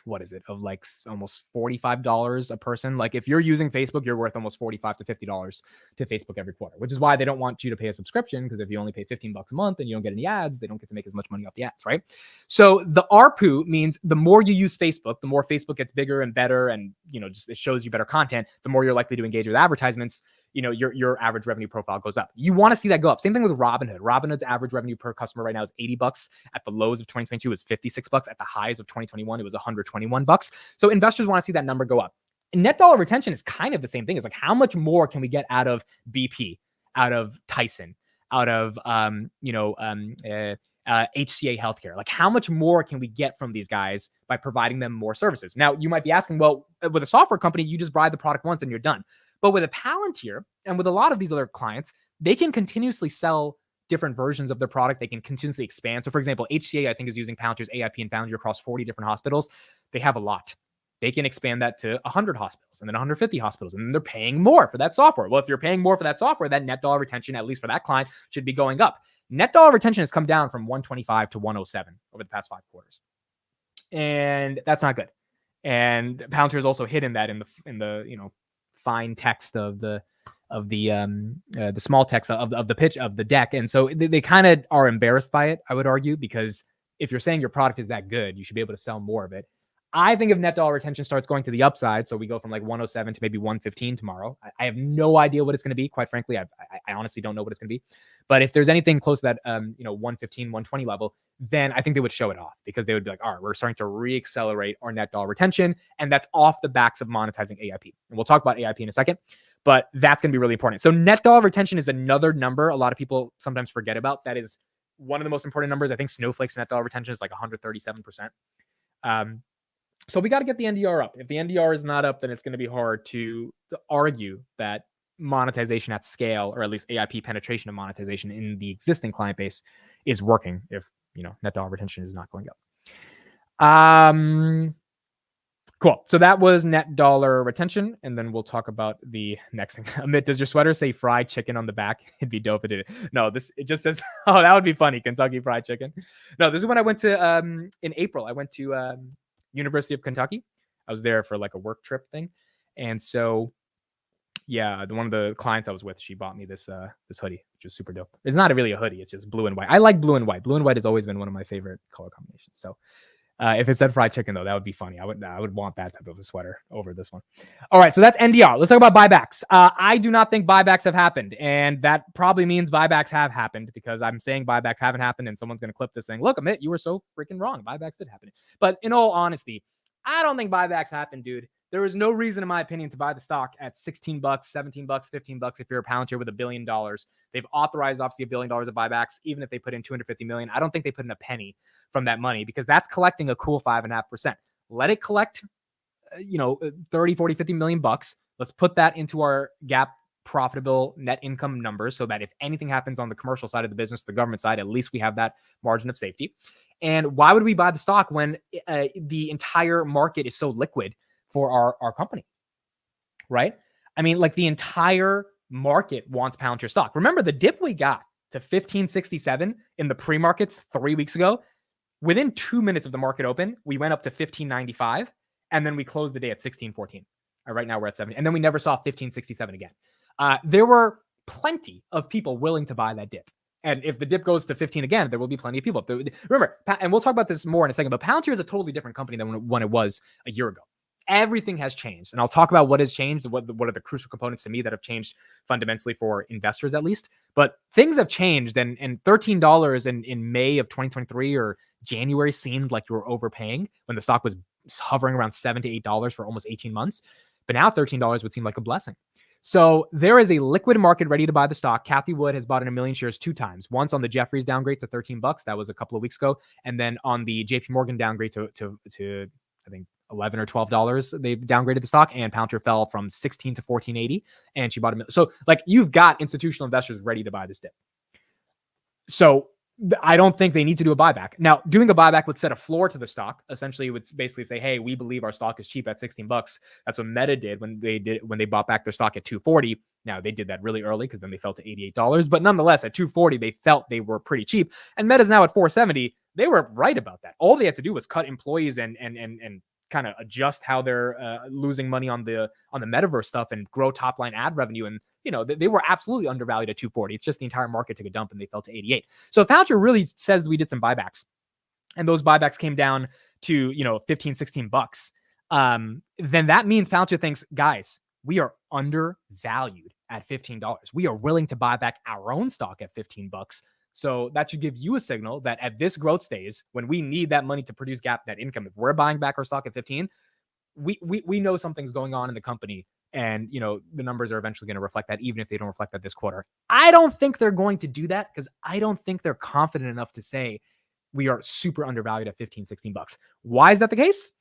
what is it, of like almost $45 a person. Like if you're using Facebook, you're worth almost $45 to $50 to Facebook every quarter, which is why they don't want you to pay a subscription, because if you only pay $15 a month and you don't get any ads, they don't get to make as much money off the ads, right? So the ARPU means the more you use Facebook, the more Facebook gets bigger and better, and just it shows you better content, the more you're likely to engage with advertisements. Your average revenue profile goes up. You want to see that go up. Same thing with Robinhood. Robinhood's average revenue per customer right now is $80. At the lows of 2022, it was $56. At the highs of 2021, it was $121. So investors want to see that number go up. And net dollar retention is kind of the same thing. It's like, how much more can we get out of BP, out of Tyson, out of HCA Healthcare? Like, how much more can we get from these guys by providing them more services? Now, you might be asking, well, with a software company, you just buy the product once and you're done. But with a Palantir and with a lot of these other clients, they can continuously sell different versions of their product. They can continuously expand. So for example, HCA, I think, is using Palantir's AIP and Palantir across 40 different hospitals. They have a lot. They can expand that to 100 hospitals and then 150 hospitals, and then they're paying more for that software. Well, if you're paying more for that software, that net dollar retention, at least for that client, should be going up. Net dollar retention has come down from 125 to 107 over the past 5 quarters. And that's not good. And Palantir is also hidden that in the fine text of the small text of the pitch of the deck. And so they kind of are embarrassed by it, I would argue, because if you're saying your product is that good, you should be able to sell more of it. I think if net dollar retention starts going to the upside, so we go from like 107 to maybe 115 tomorrow, I have no idea what it's going to be. Quite frankly, I honestly don't know what it's going to be. But if there's anything close to that, 115, 120 level, then I think they would show it off, because they would be like, all right, we're starting to reaccelerate our net dollar retention. And that's off the backs of monetizing AIP. And we'll talk about AIP in a second, but that's going to be really important. So net dollar retention is another number a lot of people sometimes forget about. That is one of the most important numbers. I think Snowflake's net dollar retention is like 137%. So we got to get the NDR up. If the NDR is not up, then it's going to be hard to argue that monetization at scale, or at least AIP penetration of monetization in the existing client base, is working if net dollar retention is not going up. Cool. So that was net dollar retention, and then we'll talk about the next thing. Amit, does your sweater say fried chicken on the back? It'd be dope if it did. No, it just says, oh, that would be funny, Kentucky Fried Chicken. No, this is when I went to in April. I went to University of Kentucky. I was there for like a work trip thing, and so one of the clients I was with, she bought me this hoodie, which is super dope. It's not really a hoodie; it's just blue and white. I like blue and white. Blue and white has always been one of my favorite color combinations. So if it said fried chicken, though, that would be funny. I would want that type of a sweater over this one. All right, so that's NDR. Let's talk about buybacks. I do not think buybacks have happened, and that probably means buybacks have happened, because I'm saying buybacks haven't happened, and someone's going to clip this saying, look, Amit, you were so freaking wrong. Buybacks did happen. But in all honesty, I don't think buybacks happened, dude, There is no reason, in my opinion, to buy the stock at $16, $17, $15 if you're a Palantir with $1 billion. They've authorized, obviously, $1 billion of buybacks, even if they put in $250 million. I don't think they put in a penny from that money because that's collecting a cool 5.5%. Let it collect, 30, 40, 50 million bucks. Let's put that into our GAAP profitable net income numbers so that if anything happens on the commercial side of the business, the government side, at least we have that margin of safety. And why would we buy the stock when the entire market is so liquid for our company, right? I mean, like the entire market wants Palantir stock. Remember the dip we got to 1567 in the pre-markets 3 weeks ago? Within 2 minutes of the market open, we went up to 1595, and then we closed the day at 1614. Right now we're at 70, and then we never saw 1567 again. There were plenty of people willing to buy that dip. And if the dip goes to 15 again, there will be plenty of people. Remember, and we'll talk about this more in a second, but Palantir is a totally different company than when it was a year ago. Everything has changed. And I'll talk about what has changed, what are the crucial components to me that have changed fundamentally for investors, at least. But things have changed, and $13 in May of 2023 or January seemed like you were overpaying when the stock was hovering around $7 to $8 for almost 18 months. But now $13 would seem like a blessing. So there is a liquid market ready to buy the stock. Kathy Wood has bought in 1 million shares 2 times. Once on the Jefferies downgrade to $13. That was a couple of weeks ago. And then on the JP Morgan downgrade to I think $11 or $12, they downgraded the stock, and Palantir fell from 16 to 1480, and she bought a million. So like you've got institutional investors ready to buy this dip. So I don't think they need to do a buyback. Now, doing a buyback would set a floor to the stock. Essentially, it would basically say, hey, we believe our stock is cheap at $16. That's what Meta did when they bought back their stock at $240. Now, they did that really early because then they fell to $88. But nonetheless, at $240, they felt they were pretty cheap. And Meta's now at $470. They were right about that. All they had to do was cut employees and kind of adjust how they're losing money on the metaverse stuff and grow top line ad revenue. And they were absolutely undervalued at $240. It's just the entire market took a dump and they fell to $88. So if Palantir really says we did some buybacks, and those buybacks came down to $15, $16, then that means Palantir thinks, guys, we are undervalued at $15. We are willing to buy back our own stock at $15. So that should give you a signal that at this growth stage, when we need that money to produce GAAP net income, if we're buying back our stock at 15, we know something's going on in the company. And, the numbers are eventually going to reflect that, even if they don't reflect that this quarter. I don't think they're going to do that because I don't think they're confident enough to say we are super undervalued at $15, $16. Why is that the case?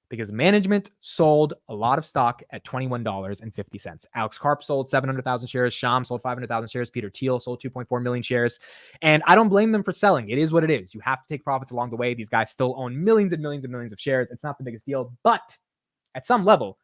Because management sold a lot of stock at $21.50. Alex Karp sold 700,000 shares. Sham sold 500,000 shares. Peter Thiel sold 2.4 million shares. And I don't blame them for selling. It is what it is. You have to take profits along the way. These guys still own millions and millions and millions of shares. It's not the biggest deal. But at some level,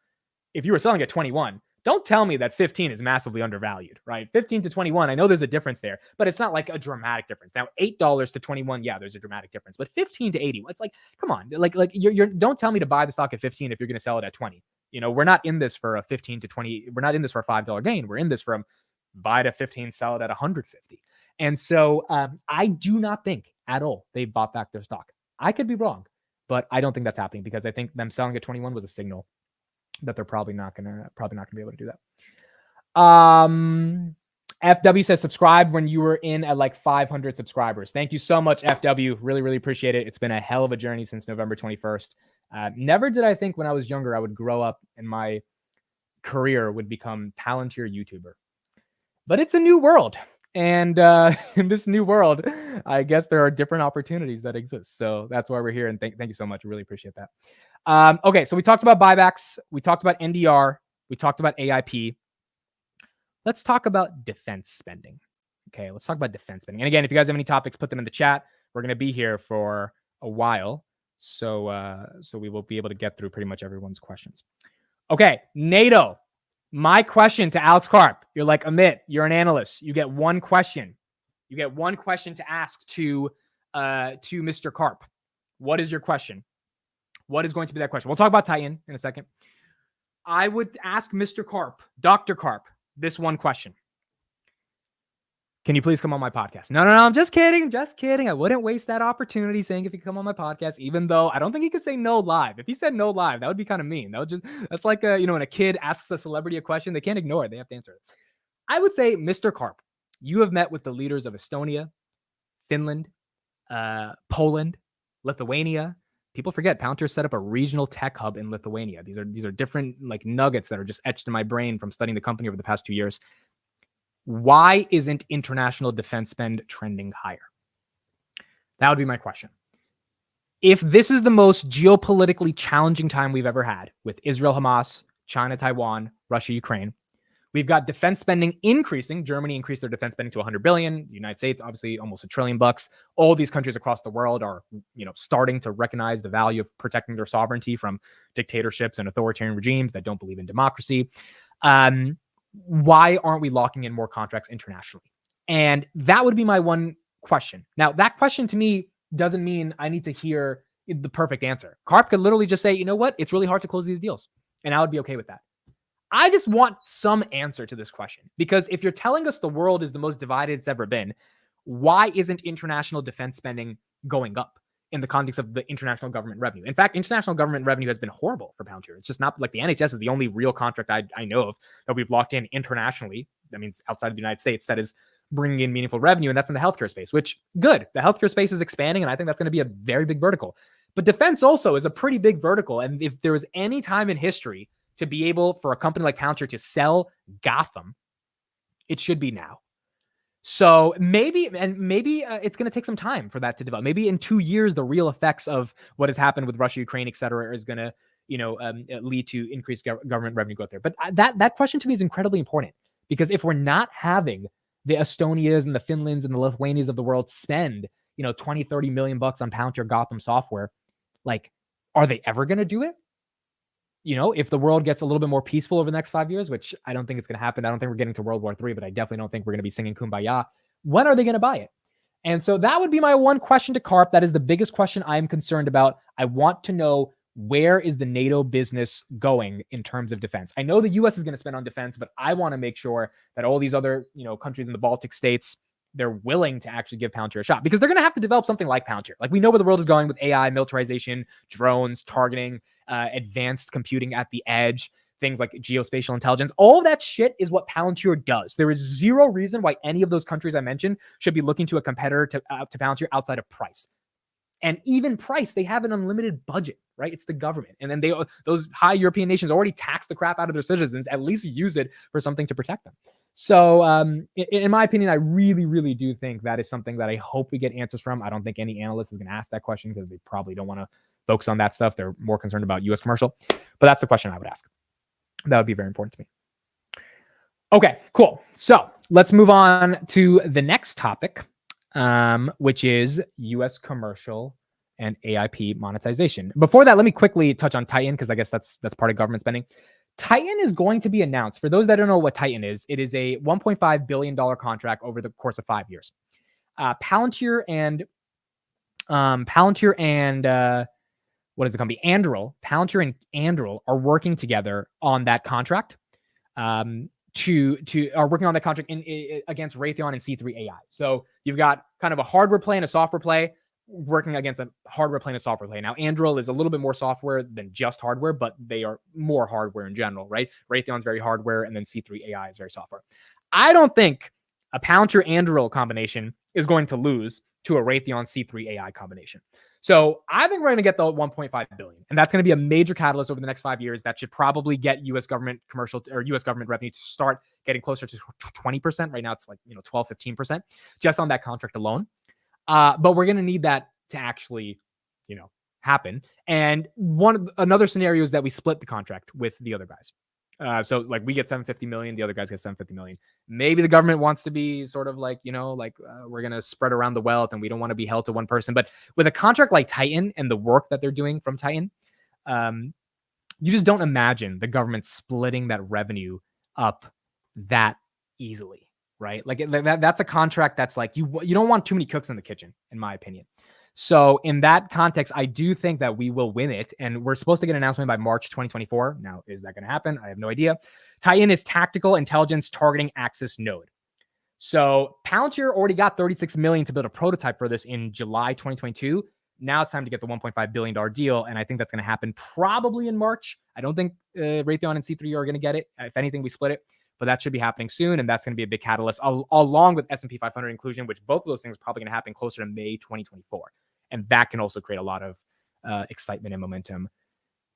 if you were selling at 21, don't tell me that 15 is massively undervalued, right? 15 to 21, I know there's a difference there, but it's not like a dramatic difference. Now, $8 to 21, yeah, there's a dramatic difference, but 15 to 80, it's like, come on, like you're don't tell me to buy the stock at 15 if you're going to sell it at 20. We're not in this for a 15 to 20. We're not in this for a $5 gain. We're in this from buy to 15, sell it at 150. And so I do not think at all they bought back their stock. I could be wrong, but I don't think that's happening because I think them selling at 21 was a signal that they're probably not gonna be able to do that. FW says subscribe when you were in at like 500 subscribers. Thank you so much, FW. Really, really appreciate it. It's been a hell of a journey since November 21st. Never did I think when I was younger I would grow up and my career would become Palantir YouTuber. But it's a new world. And in this new world, I guess there are different opportunities that exist. So that's why we're here. And thank you so much. I really appreciate that. Okay, so we talked about buybacks. We talked about NDR. We talked about AIP. Let's talk about defense spending. Okay, let's talk about defense spending. And again, if you guys have any topics, put them in the chat. We're going to be here for a while. So we will be able to get through pretty much everyone's questions. Okay, NATO. My question to Alex Karp. You're like, Amit, you're an analyst. You get one question. You get one question to ask to Mr. Karp. What is your question? What is going to be that question? We'll talk about Titan in a second. I would ask Mr. Karp, Dr. Karp, this one question. Can you please come on my podcast? No, I'm just kidding. Just kidding. I wouldn't waste that opportunity saying if you come on my podcast, even though I don't think he could say no live. If he said no live, that would be kind of mean. That's like, when a kid asks a celebrity a question, they can't ignore it. They have to answer it. I would say, Mr. Karp, you have met with the leaders of Estonia, Finland, Poland, Lithuania, people forget Palantir set up a regional tech hub in Lithuania. These are different like nuggets that are just etched in my brain from studying the company over the past 2 years. Why isn't international defense spend trending higher? That would be my question. If this is the most geopolitically challenging time we've ever had with Israel, Hamas, China, Taiwan, Russia, Ukraine, we've got defense spending increasing. Germany increased their defense spending to 100 billion. The United States, obviously, almost $1 trillion. All these countries across the world are, starting to recognize the value of protecting their sovereignty from dictatorships and authoritarian regimes that don't believe in democracy. Why aren't we locking in more contracts internationally? And that would be my one question. Now, that question to me doesn't mean I need to hear the perfect answer. Karp could literally just say, you know what? It's really hard to close these deals. And I would be okay with that. I just want some answer to this question, because if you're telling us the world is the most divided it's ever been, why isn't international defense spending going up in the context of the international government revenue? In fact, international government revenue has been horrible for Palantir. It's just not like the NHS is the only real contract I know of that we've locked in internationally. That means outside of the United States, that is bringing in meaningful revenue. And that's in the healthcare space, which good. The healthcare space is expanding. And I think that's going to be a very big vertical, but defense also is a pretty big vertical. And if there was any time in history to be able for a company like Palantir to sell Gotham, it should be now. So maybe it's going to take some time for that to develop. Maybe in 2 years, the real effects of what has happened with Russia, Ukraine, et cetera, is going to, lead to increased government revenue growth there. But that question to me is incredibly important, because if we're not having the Estonias and the Finlands and the Lithuanias of the world spend, 20, 30 million bucks on Palantir Gotham software, like, are they ever going to do it? If the world gets a little bit more peaceful over the next 5 years, which I don't think it's going to happen. I don't think we're getting to World War III, but I definitely don't think we're going to be singing Kumbaya. When are they going to buy it? And so that would be my one question to Karp. That is the biggest question I'm concerned about. I want to know, where is the NATO business going in terms of defense? I know the US is going to spend on defense, but I want to make sure that all these other, countries in the Baltic states, they're willing to actually give Palantir a shot, because they're going to have to develop something like Palantir. Like, we know where the world is going with AI, militarization, drones, targeting, advanced computing at the edge, things like geospatial intelligence. All of that shit is what Palantir does. There is zero reason why any of those countries I mentioned should be looking to a competitor to Palantir outside of price. And even price, they have an unlimited budget, right? It's the government. And then those high European nations already tax the crap out of their citizens. At least use it for something to protect them. So in my opinion, I really, really do think that is something that I hope we get answers from. I don't think any analyst is going to ask that question, because they probably don't want to focus on that stuff. They're more concerned about US commercial. But that's the question I would ask. That would be very important to me. Okay, cool. So let's move on to the next topic, which is US commercial and AIP monetization. Before that, let me quickly touch on Titan, because I guess that's part of government spending. Titan is going to be announced. For those that don't know what Titan is, it is a $1.5 billion contract over the course of 5 years. Palantir and what is the company? Anduril. Palantir and Anduril are working together on that contract. Are working on that contract against Raytheon and C3 AI. So you've got kind of a hardware play and a software play working against a hardware play and a software play. Now, Anduril is a little bit more software than just hardware, but they are more hardware in general, right? Raytheon's very hardware, and then C3 AI is very software. I don't think a Palantir Anduril combination is going to lose to a Raytheon C3 AI combination. So I think we're going to get the 1.5 billion, and that's going to be a major catalyst over the next 5 years. That should probably get US government commercial or US government revenue to start getting closer to 20%. Right now it's like 12, 15% just on that contract alone. But we're going to need that to actually, happen. And another scenario is that we split the contract with the other guys. So like we get 750 million, the other guys get 750 million. Maybe the government wants to be sort of like, we're going to spread around the wealth and we don't want to be held to one person. But with a contract like Titan and the work that they're doing from Titan, you just don't imagine the government splitting that revenue up that easily. Right? Like that's a contract that's like, you don't want too many cooks in the kitchen, in my opinion. So in that context, I do think that we will win it. And we're supposed to get an announcement by March 2024. Now, is that going to happen? I have no idea. Titan is tactical intelligence targeting axis node. So Palantir already got 36 million to build a prototype for this in July 2022. Now it's time to get the $1.5 billion deal. And I think that's going to happen probably in March. I don't think Raytheon and C3 are going to get it. If anything, we split it. But that should be happening soon, and that's going to be a big catalyst, along with S&P 500 inclusion, which both of those things are probably going to happen closer to May 2024. And that can also create a lot of excitement and momentum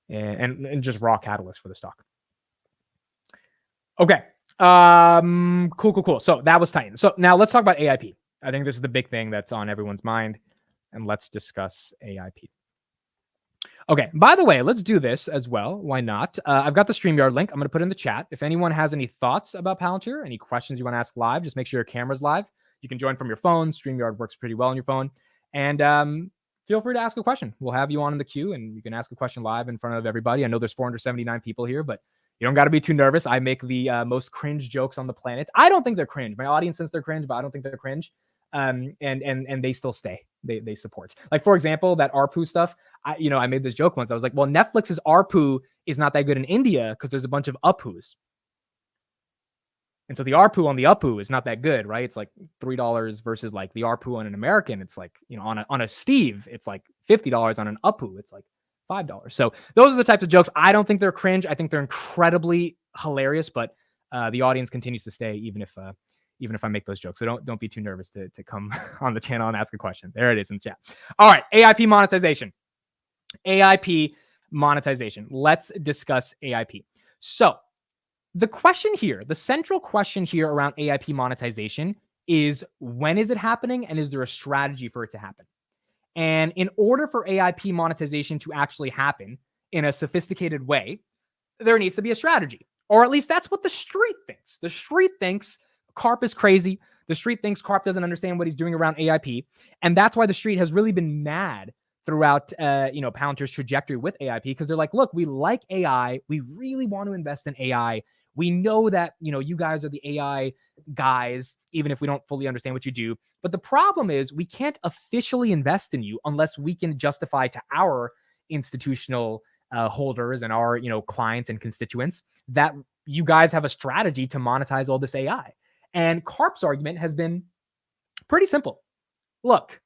and just raw catalyst for the stock. Okay. Cool. So that was Titan. So now let's talk about AIP. I think this is the big thing that's on everyone's mind, and let's discuss AIP. Okay, by the way, let's do this as well. Why not? I've got the StreamYard link. I'm going to put in the chat. If anyone has any thoughts about Palantir, any questions you want to ask live, just make sure your camera's live. You can join from your phone. StreamYard works pretty well on your phone. And feel free to ask a question. We'll have you on in the queue, and you can ask a question live in front of everybody. I know there's 479 people here, but you don't got to be too nervous. I make the most cringe jokes on the planet. I don't think they're cringe. My audience thinks they're cringe, but I don't think they're cringe. And they still stay. They support. Like, for example, that ARPU stuff. I made this joke once. I was like, well, Netflix's ARPU is not that good in India because there's a bunch of UPUs. And so the ARPU on the UPU is not that good, right? It's like $3 versus like the ARPU on an American. It's like, on a Steve, it's like $50. On an UPU, it's like $5. So those are the types of jokes. I don't think they're cringe. I think they're incredibly hilarious, but the audience continues to stay even if I make those jokes. So don't be too nervous to come on the channel and ask a question. There it is in the chat. All right, AIP monetization. AIP monetization. Let's discuss AIP. So the question here, the central question here around AIP monetization is, when is it happening, and is there a strategy for it to happen? And in order for AIP monetization to actually happen in a sophisticated way, there needs to be a strategy. Or at least that's what the street thinks. The street thinks Karp is crazy. The street thinks Karp doesn't understand what he's doing around AIP. And that's why the street has really been mad throughout Palantir's trajectory with AIP, because they're like, look, we like AI. We really want to invest in AI. We know that, you guys are the AI guys, even if we don't fully understand what you do. But the problem is we can't officially invest in you unless we can justify to our institutional holders and our, clients and constituents that you guys have a strategy to monetize all this AI. And Karp's argument has been pretty simple. Look,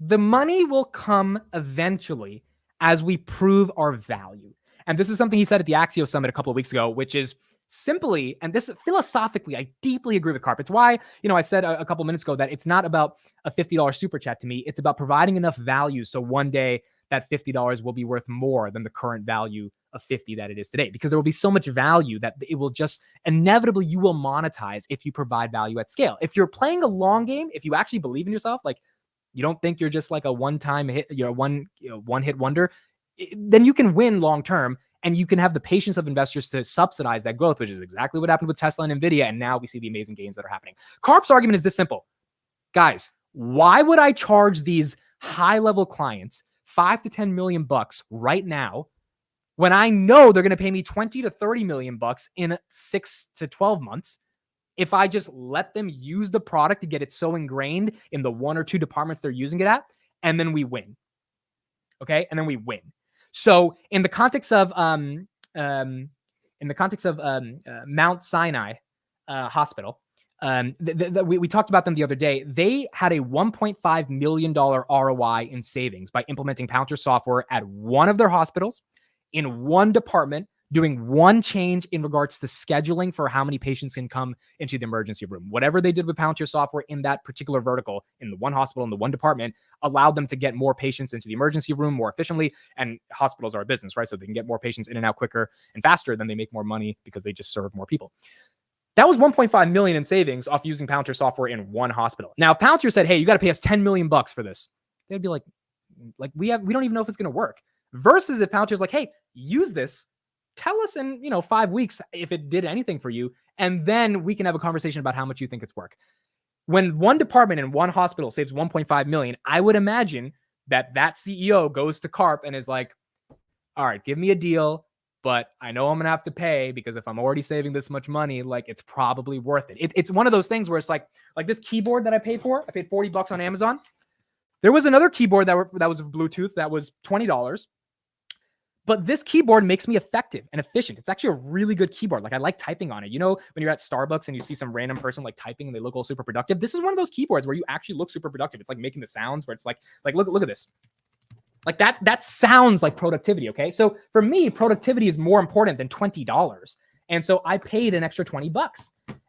the money will come eventually as we prove our value. And this is something he said at the Axios Summit a couple of weeks ago, which is simply, and this philosophically, I deeply agree with Karp. It's why, I said a couple minutes ago that it's not about a $50 super chat to me. It's about providing enough value so one day that $50 will be worth more than the current value of 50 that it is today, because there will be so much value that it will just inevitably, you will monetize if you provide value at scale. If you're playing a long game, if you actually believe in yourself, like you don't think you're just like a one-time hit, one hit wonder, then you can win long term, and you can have the patience of investors to subsidize that growth, which is exactly what happened with Tesla and Nvidia. And now we see the amazing gains that are happening. Karp's argument is this simple. Guys, why would I charge these high-level clients $5 to $10 million right now when I know they're going to pay me $20 to $30 million in 6 to 12 months if I just let them use the product to get it so ingrained in the 1 or 2 departments they're using it at, and then we win. Okay, and then we win. So in the context of Mount Sinai Hospital, we talked about them the other day. They had a $1.5 million ROI in savings by implementing Palantir software at one of their hospitals in one department, doing one change in regards to scheduling for how many patients can come into the emergency room. Whatever they did with Palantir software in that particular vertical, in the one hospital, in the one department, allowed them to get more patients into the emergency room more efficiently. And hospitals are a business, right? So they can get more patients in and out quicker and faster, then they make more money because they just serve more people. That was $1.5 million in savings off using Palantir software in one hospital. Now, if Palantir said, hey, you got to pay us $10 million for this, they'd be like we don't even know if it's going to work. Versus if Palantir's like, hey, use this, tell us in 5 weeks if it did anything for you, and then we can have a conversation about how much you think it's worth. When one department in one hospital saves $1.5 million, I would imagine that CEO goes to Karp and is like, all right, give me a deal, but I know I'm gonna have to pay, because if I'm already saving this much money, like it's probably worth it. It's one of those things where it's like this keyboard that I paid for. I paid $40 on Amazon. There was another keyboard that was Bluetooth that was $20. But this keyboard makes me effective and efficient. It's actually a really good keyboard. Like, I like typing on it. When you're at Starbucks and you see some random person like typing and they look all super productive. This is one of those keyboards where you actually look super productive. It's like making the sounds where it's like look at this. Like that sounds like productivity. Okay. So for me, productivity is more important than $20. And so I paid an extra $20.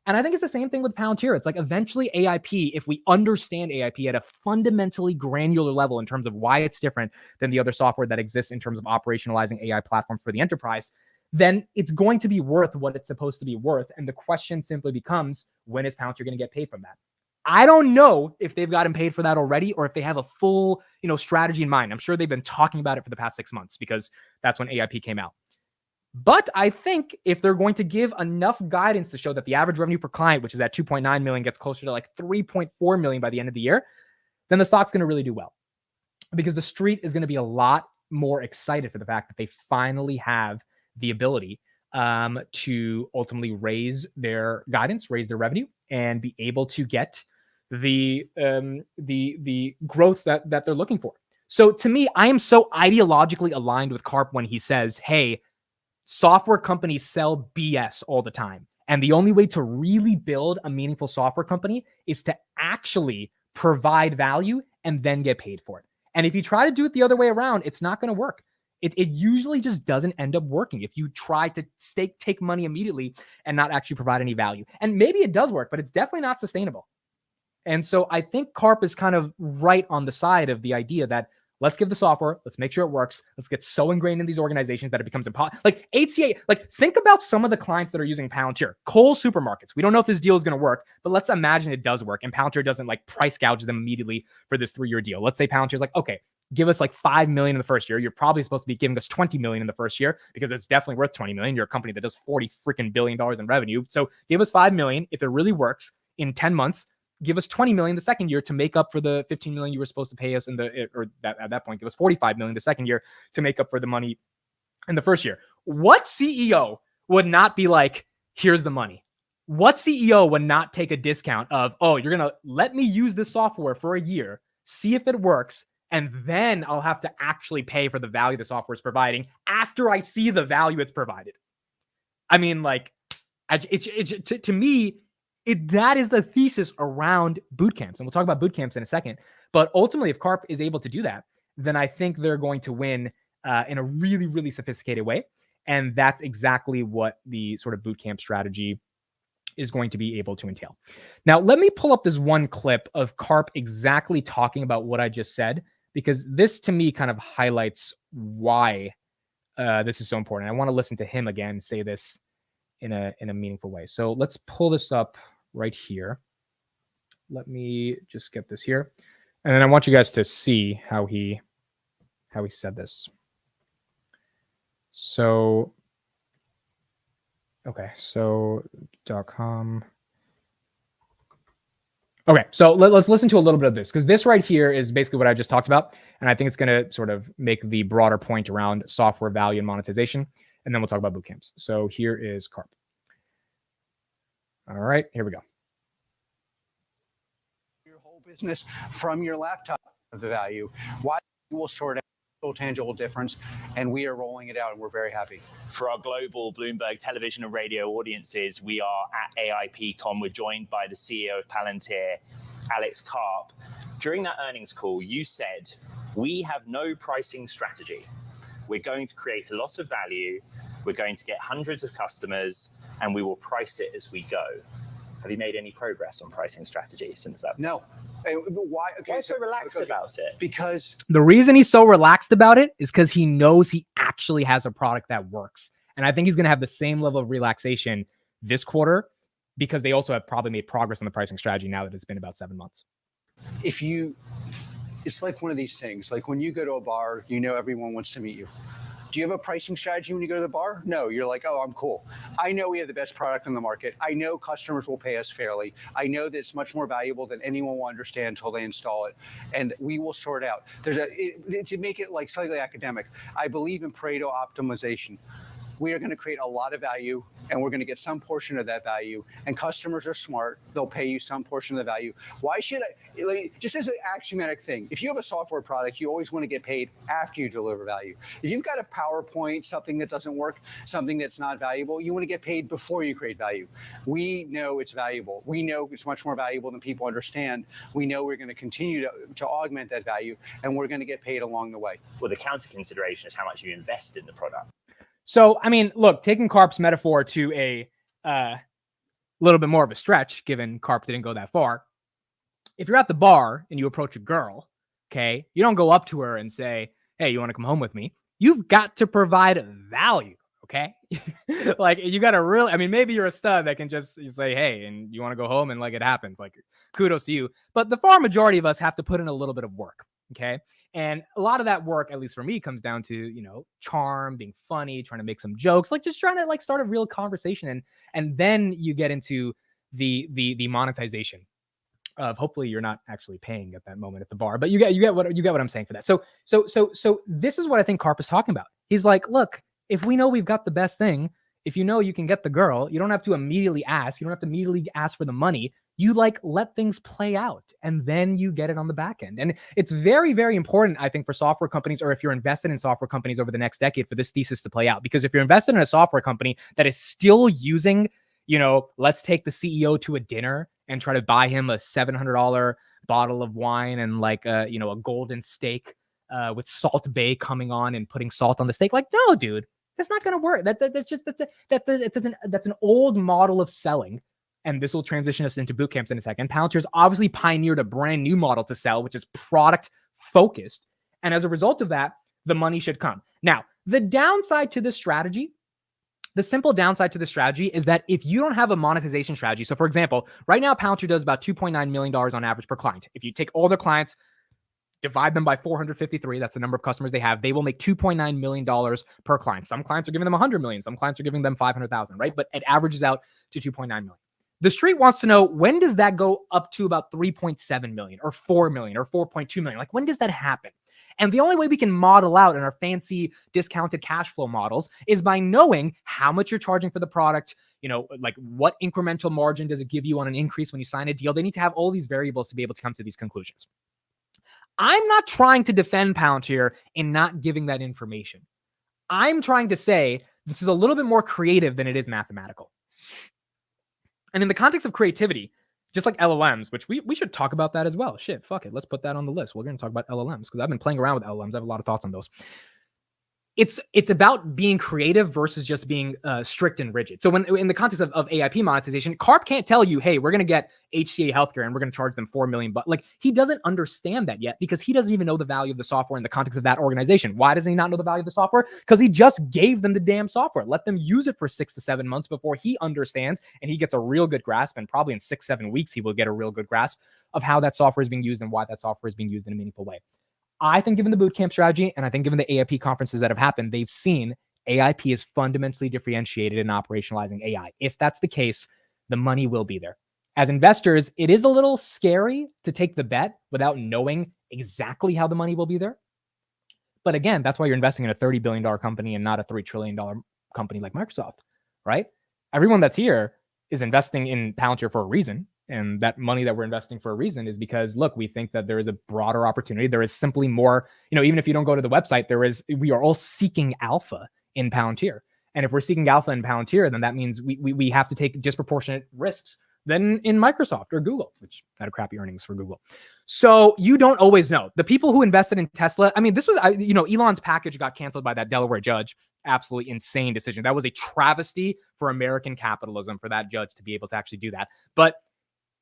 And I think it's the same thing with Palantir. It's like eventually AIP, if we understand AIP at a fundamentally granular level in terms of why it's different than the other software that exists in terms of operationalizing AI platforms for the enterprise, then it's going to be worth what it's supposed to be worth. And the question simply becomes, when is Palantir going to get paid from that? I don't know if they've gotten paid for that already or if they have a full, strategy in mind. I'm sure they've been talking about it for the past 6 months because that's when AIP came out. But I think if they're going to give enough guidance to show that the average revenue per client, which is at 2.9 million, gets closer to like 3.4 million by the end of the year, then the stock's going to really do well, because the street is going to be a lot more excited for the fact that they finally have the ability to ultimately raise their guidance, raise their revenue, and be able to get the growth that they're looking for. So to me, I am so ideologically aligned with Karp when he says, hey, software companies sell BS all the time. And the only way to really build a meaningful software company is to actually provide value and then get paid for it. And if you try to do it the other way around, it's not going to work. It usually just doesn't end up working if you try to take money immediately and not actually provide any value. And maybe it does work, but it's definitely not sustainable. And so I think Karp is kind of right on the side of the idea that let's give the software, let's make sure it works. Let's get so ingrained in these organizations that it becomes impossible. Like HCA, like think about some of the clients that are using Palantir. Kohl's supermarkets. We don't know if this deal is going to work, but let's imagine it does work and Palantir doesn't like price gouge them immediately for this 3-year deal. Let's say Palantir's like, okay, give us like 5 million in the first year. You're probably supposed to be giving us 20 million in the first year because it's definitely worth 20 million. You're a company that does 40 freaking billion dollars in revenue. So give us 5 million. If it really works in 10 months, give us 20 million the second year to make up for the 15 million you were supposed to pay us at that point, give us 45 million the second year to make up for the money in the first year. What CEO would not be like, here's the money? What CEO would not take a discount of, oh, you're going to let me use this software for a year, see if it works, and then I'll have to actually pay for the value the software is providing after I see the value it's provided. I mean, like, to me, that is the thesis around boot camps. And we'll talk about boot camps in a second. But ultimately, if Karp is able to do that, then I think they're going to win in a really, really sophisticated way. And that's exactly what the sort of boot camp strategy is going to be able to entail. Now, let me pull up this one clip of Karp exactly talking about what I just said, because this to me kind of highlights why this is so important. I want to listen to him again say this in a meaningful way. So let's pull this up right here. Let me just get this here. And then I want you guys to see how he said this. So, okay, so .com. Okay, so let's listen to a little bit of this, because this right here is basically what I just talked about. And I think it's going to sort of make the broader point around software value and monetization. And then we'll talk about boot camps. So here is Karp. All right, here we go. Your whole business from your laptop of the value. Why you will sort out a tangible difference, and we are rolling it out, and we're very happy. For our global Bloomberg television and radio audiences, we are at AIPCon. We're joined by the CEO of Palantir, Alex Karp. During that earnings call, you said, we have no pricing strategy. We're going to create a lot of value. We're going to get hundreds of customers, and we will price it as we go. Have you made any progress on pricing strategy since that? No. Why? Okay, why so relaxed about it? Because the reason he's so relaxed about it is because he knows he actually has a product that works. And I think he's going to have the same level of relaxation this quarter, because they also have probably made progress on the pricing strategy now that it's been about 7 months. It's like one of these things, like when you go to a bar, you know everyone wants to meet you. Do you have a pricing strategy when you go to the bar? No, you're like, oh, I'm cool. I know we have the best product on the market. I know customers will pay us fairly. I know that it's much more valuable than anyone will understand until they install it. And we will sort out. To make it like slightly academic, I believe in Pareto optimization. We are going to create a lot of value, and we're going to get some portion of that value. And customers are smart. They'll pay you some portion of the value. Why should I, just as an axiomatic thing, if you have a software product, you always want to get paid after you deliver value. If you've got a PowerPoint, something that doesn't work, something that's not valuable, you want to get paid before you create value. We know it's valuable. We know it's much more valuable than people understand. We know we're going to continue to augment that value, and we're going to get paid along the way. Well, the counter consideration is how much you invest in the product. So, I mean, look, taking Karp's metaphor to a little bit more of a stretch given Karp didn't go that far. If you're at the bar and you approach a girl, okay, you don't go up to her and say, hey, you want to come home with me? You've got to provide value, okay? Like, you got to really, I mean, maybe you're a stud that can just say, hey, and you want to go home, and like it happens. Like, kudos to you. But the far majority of us have to put in a little bit of work, okay? And a lot of that work, at least for me, comes down to, you know, charm, being funny, trying to make some jokes, like just trying to like start a real conversation. And then you get into the monetization of, hopefully you're not actually paying at that moment at the bar, but you get what I'm saying for that. So this is what I think Karp is talking about. He's like, look, if we know we've got the best thing, if you know you can get the girl, you don't have to immediately ask. You don't have to immediately ask for the money. You like let things play out, and then you get it on the back end. And it's very, very important, I think, for software companies, or if you're invested in software companies over the next decade, for this thesis to play out. Because if you're invested in a software company that is still using, you know, let's take the CEO to a dinner and try to buy him a $700 bottle of wine and like a, you know, a golden steak with Salt Bay coming on and putting salt on the steak. Like, no, dude, that's not going to work. That's an old model of selling. And this will transition us into boot camps in a second. Palantir's obviously pioneered a brand new model to sell, which is product focused. And as a result of that, the money should come. Now, the downside to this strategy, the simple downside to the strategy, is that if you don't have a monetization strategy, so for example, right now Palantir does about $2.9 million on average per client. If you take all their clients, divide them by 453, that's the number of customers they have, they will make $2.9 million per client. Some clients are giving them 100 million, some clients are giving them 500,000, right? But it averages out to 2.9 million. The street wants to know, when does that go up to about 3.7 million or 4 million or 4.2 million? Like, when does that happen? And the only way we can model out in our fancy discounted cash flow models is by knowing how much you're charging for the product, you know, like what incremental margin does it give you on an increase when you sign a deal? They need to have all these variables to be able to come to these conclusions. I'm not trying to defend Palantir in not giving that information. I'm trying to say this is a little bit more creative than it is mathematical. And in the context of creativity, just like LLMs, which we should talk about that as well. Shit, fuck it. Let's put that on the list. We're going to talk about LLMs because I've been playing around with LLMs. I have a lot of thoughts on those. It's about being creative versus just being strict and rigid. So when in the context of AIP monetization, Karp can't tell you, hey, we're going to get HCA Healthcare and we're going to charge them $4 million. But like, he doesn't understand that yet because he doesn't even know the value of the software in the context of that organization. Why does he not know the value of the software? Because he just gave them the damn software. Let them use it for 6 to 7 months before he understands and he gets a real good grasp. And probably in 6-7 weeks, he will get a real good grasp of how that software is being used and why that software is being used in a meaningful way. I think given the bootcamp strategy, and I think given the AIP conferences that have happened, they've seen AIP is fundamentally differentiated in operationalizing AI. If that's the case, the money will be there. As investors, it is a little scary to take the bet without knowing exactly how the money will be there. But again, that's why you're investing in a $30 billion company and not a $3 trillion company like Microsoft, right? Everyone that's here is investing in Palantir for a reason. And that money that we're investing for a reason is because, look, we think that there is a broader opportunity. There is simply more, you know, even if you don't go to the website, we are all seeking alpha in Palantir. And if we're seeking alpha in Palantir, then that means we have to take disproportionate risks than in Microsoft or Google, which had a crappy earnings for Google. So you don't always know. The people who invested in Tesla, I mean, this was, you know, Elon's package got canceled by that Delaware judge. Absolutely insane decision. That was a travesty for American capitalism for that judge to be able to actually do that. But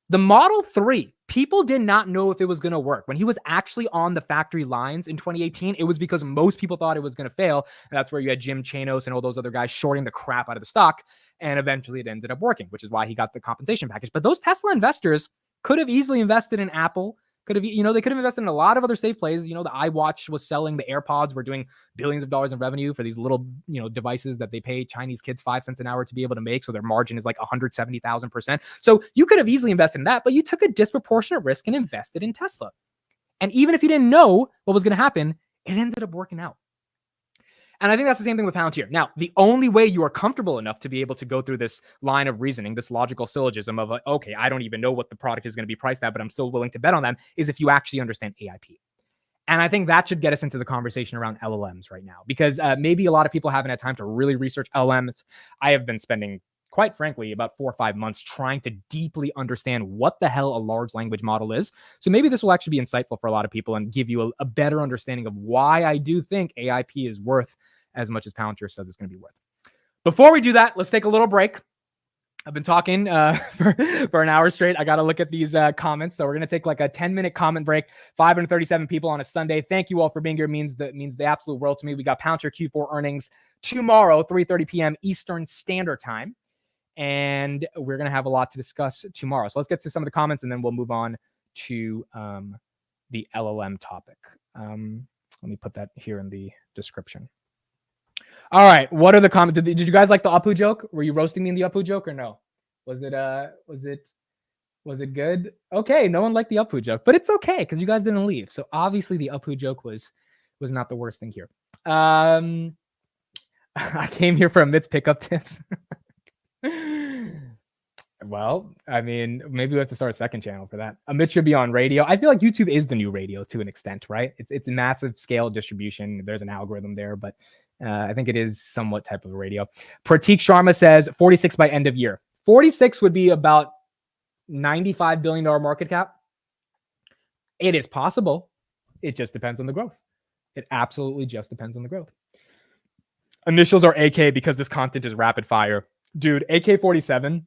the Model 3, people did not know if it was going to work. When he was actually on the factory lines in 2018, it was because most people thought it was going to fail. And that's where you had Jim Chanos and all those other guys shorting the crap out of the stock. And eventually it ended up working, which is why he got the compensation package. But those Tesla investors could have easily invested in Apple. Could have, you know, they could have invested in a lot of other safe plays. You know, the iWatch was selling, the AirPods were doing billions of dollars in revenue for these little, you know, devices that they pay Chinese kids 5 cents an hour to be able to make. So their margin is like 170,000%. So you could have easily invested in that, but you took a disproportionate risk and invested in Tesla. And even if you didn't know what was going to happen, it ended up working out. And I think that's the same thing with Palantir. Now, the only way you are comfortable enough to be able to go through this line of reasoning, this logical syllogism of, okay, I don't even know what the product is going to be priced at, but I'm still willing to bet on them, is if you actually understand AIP. And I think that should get us into the conversation around LLMs right now, because maybe a lot of people haven't had time to really research LLMs. I have been spending, quite frankly, about 4 or 5 months trying to deeply understand what the hell a large language model is. So maybe this will actually be insightful for a lot of people and give you a better understanding of why I do think AIP is worth as much as Palantir says it's going to be worth. Before we do that, let's take a little break. I've been talking for an hour straight. I got to look at these comments. So we're going to take like a 10-minute comment break. 537 people on a Sunday. Thank you all for being here. Means the absolute world to me. We got Palantir Q4 earnings tomorrow, 3:30 p.m. Eastern Standard Time. And we're going to have a lot to discuss tomorrow. So let's get to some of the comments and then we'll move on to the LLM topic. Let me put that here in the description. All right. What are the comments? Did you guys like the Apu joke? Were you roasting me in the Apu joke or no? Was it good? Okay. No one liked the Apu joke, but it's okay because you guys didn't leave. So obviously the Apu joke was not the worst thing here. I came here for Amit's pickup tips. Well, I mean, maybe we have to start a second channel for that. Amit should be on radio. I feel like YouTube is the new radio to an extent, right? It's a massive scale distribution. There's an algorithm there, but I think it is somewhat type of a radio. Pratik Sharma says 46 by end of year. 46 would be about $95 billion market cap. It is possible. It just depends on the growth. It absolutely just depends on the growth. Initials are AK because this content is rapid fire. Dude, AK-47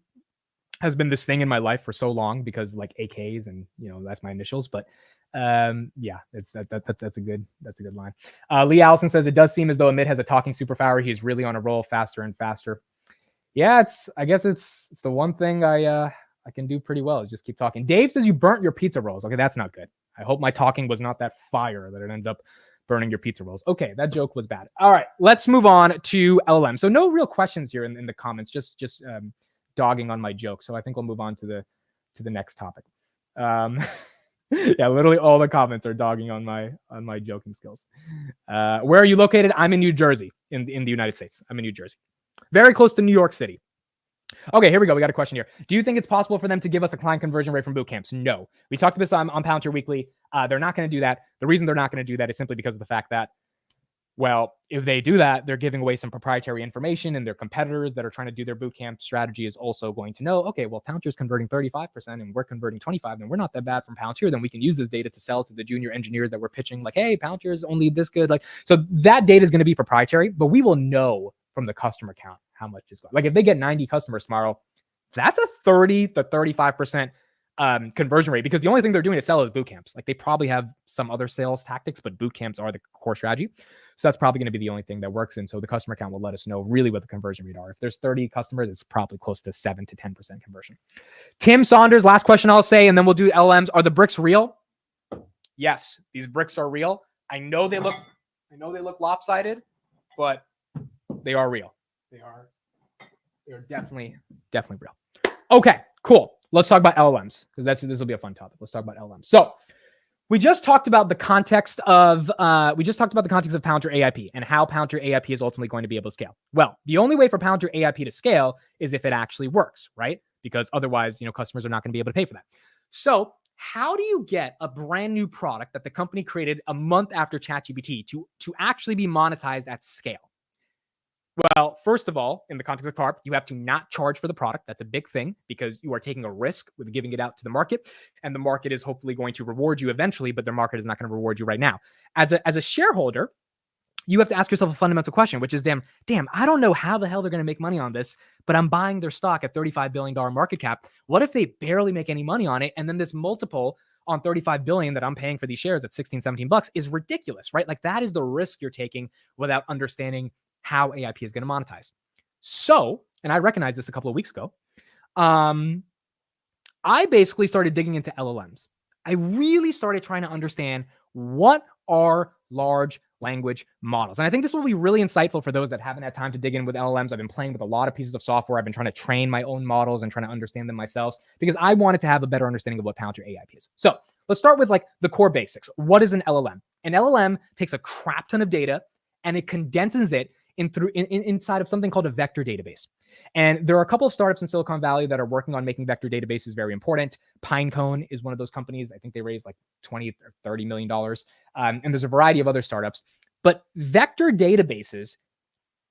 has been this thing in my life for so long because like AKs and that's my initials. But yeah, that's a good line. Lee Allison says it does seem as though Amit has a talking superpower. He's really on a roll, faster and faster. Yeah, I guess it's the one thing I can do pretty well is just keep talking. Dave says you burnt your pizza rolls. Okay, that's not good. I hope my talking was not that fire that it ended up burning your pizza rolls. Okay, that joke was bad. All right, let's move on to LLM. So no real questions here in the comments. Just dogging on my joke. So I think we'll move on to the next topic. Yeah, literally all the comments are dogging on my joking skills. Where are you located? I'm in New Jersey, in the United States. I'm in New Jersey, very close to New York City. Okay, here we go. We got a question here. Do you think it's possible for them to give us a client conversion rate from boot camps? No. We talked about this on Palantir Weekly. They're not going to do that. The reason they're not going to do that is simply because of the fact that, well, if they do that, they're giving away some proprietary information, and their competitors that are trying to do their bootcamp strategy is also going to know, okay, well, Palantir's converting 35% and we're converting 25%, and we're not that bad from Palantir. Then we can use this data to sell to the junior engineers that we're pitching, like, hey, Palantir is only this good. Like, so that data is going to be proprietary, but we will know from the customer count how much is going. Like, if they get 90 customers tomorrow, that's a 30 to 35% conversion rate, because the only thing they're doing to sell is boot camps. Like, they probably have some other sales tactics, but boot camps are the core strategy. So that's probably going to be the only thing that works. And so the customer count will let us know really what the conversion rate are. If there's 30 customers, it's probably close to 7 to 10% conversion. Tim Saunders, last question I'll say, and then we'll do LLMs. Are the bricks real? Yes, these bricks are real. I know they look lopsided, but they are real. They're definitely real. Okay, cool. Let's talk about LLMs, because this will be a fun topic. Let's talk about LLMs. So we just talked about the context of Palantir AIP and how Palantir AIP is ultimately going to be able to scale. Well, the only way for Palantir AIP to scale is if it actually works, right? Because otherwise, customers are not going to be able to pay for that. So how do you get a brand new product that the company created a month after ChatGPT to actually be monetized at scale? Well, first of all, in the context of CARP, you have to not charge for the product. That's a big thing, because you are taking a risk with giving it out to the market, and the market is hopefully going to reward you eventually, but the market is not going to reward you right now. As a shareholder, you have to ask yourself a fundamental question, which is, damn, I don't know how the hell they're going to make money on this, but I'm buying their stock at $35 billion market cap. What if they barely make any money on it? And then this multiple on 35 billion that I'm paying for these shares at 16, 17 bucks is ridiculous, right? Like, that is the risk you're taking without understanding how AIP is going to monetize. So, and I recognized this a couple of weeks ago, I basically started digging into LLMs. I really started trying to understand what are large language models. And I think this will be really insightful for those that haven't had time to dig in with LLMs. I've been playing with a lot of pieces of software. I've been trying to train my own models and trying to understand them myself, because I wanted to have a better understanding of what Palantir AIP is. So let's start with like the core basics. What is an LLM? An LLM takes a crap ton of data and it condenses it inside of something called a vector database. And there are a couple of startups in Silicon Valley that are working on making vector databases very important. Pinecone is one of those companies. I think they raised like $20 or $30 million. And there's a variety of other startups. But vector databases,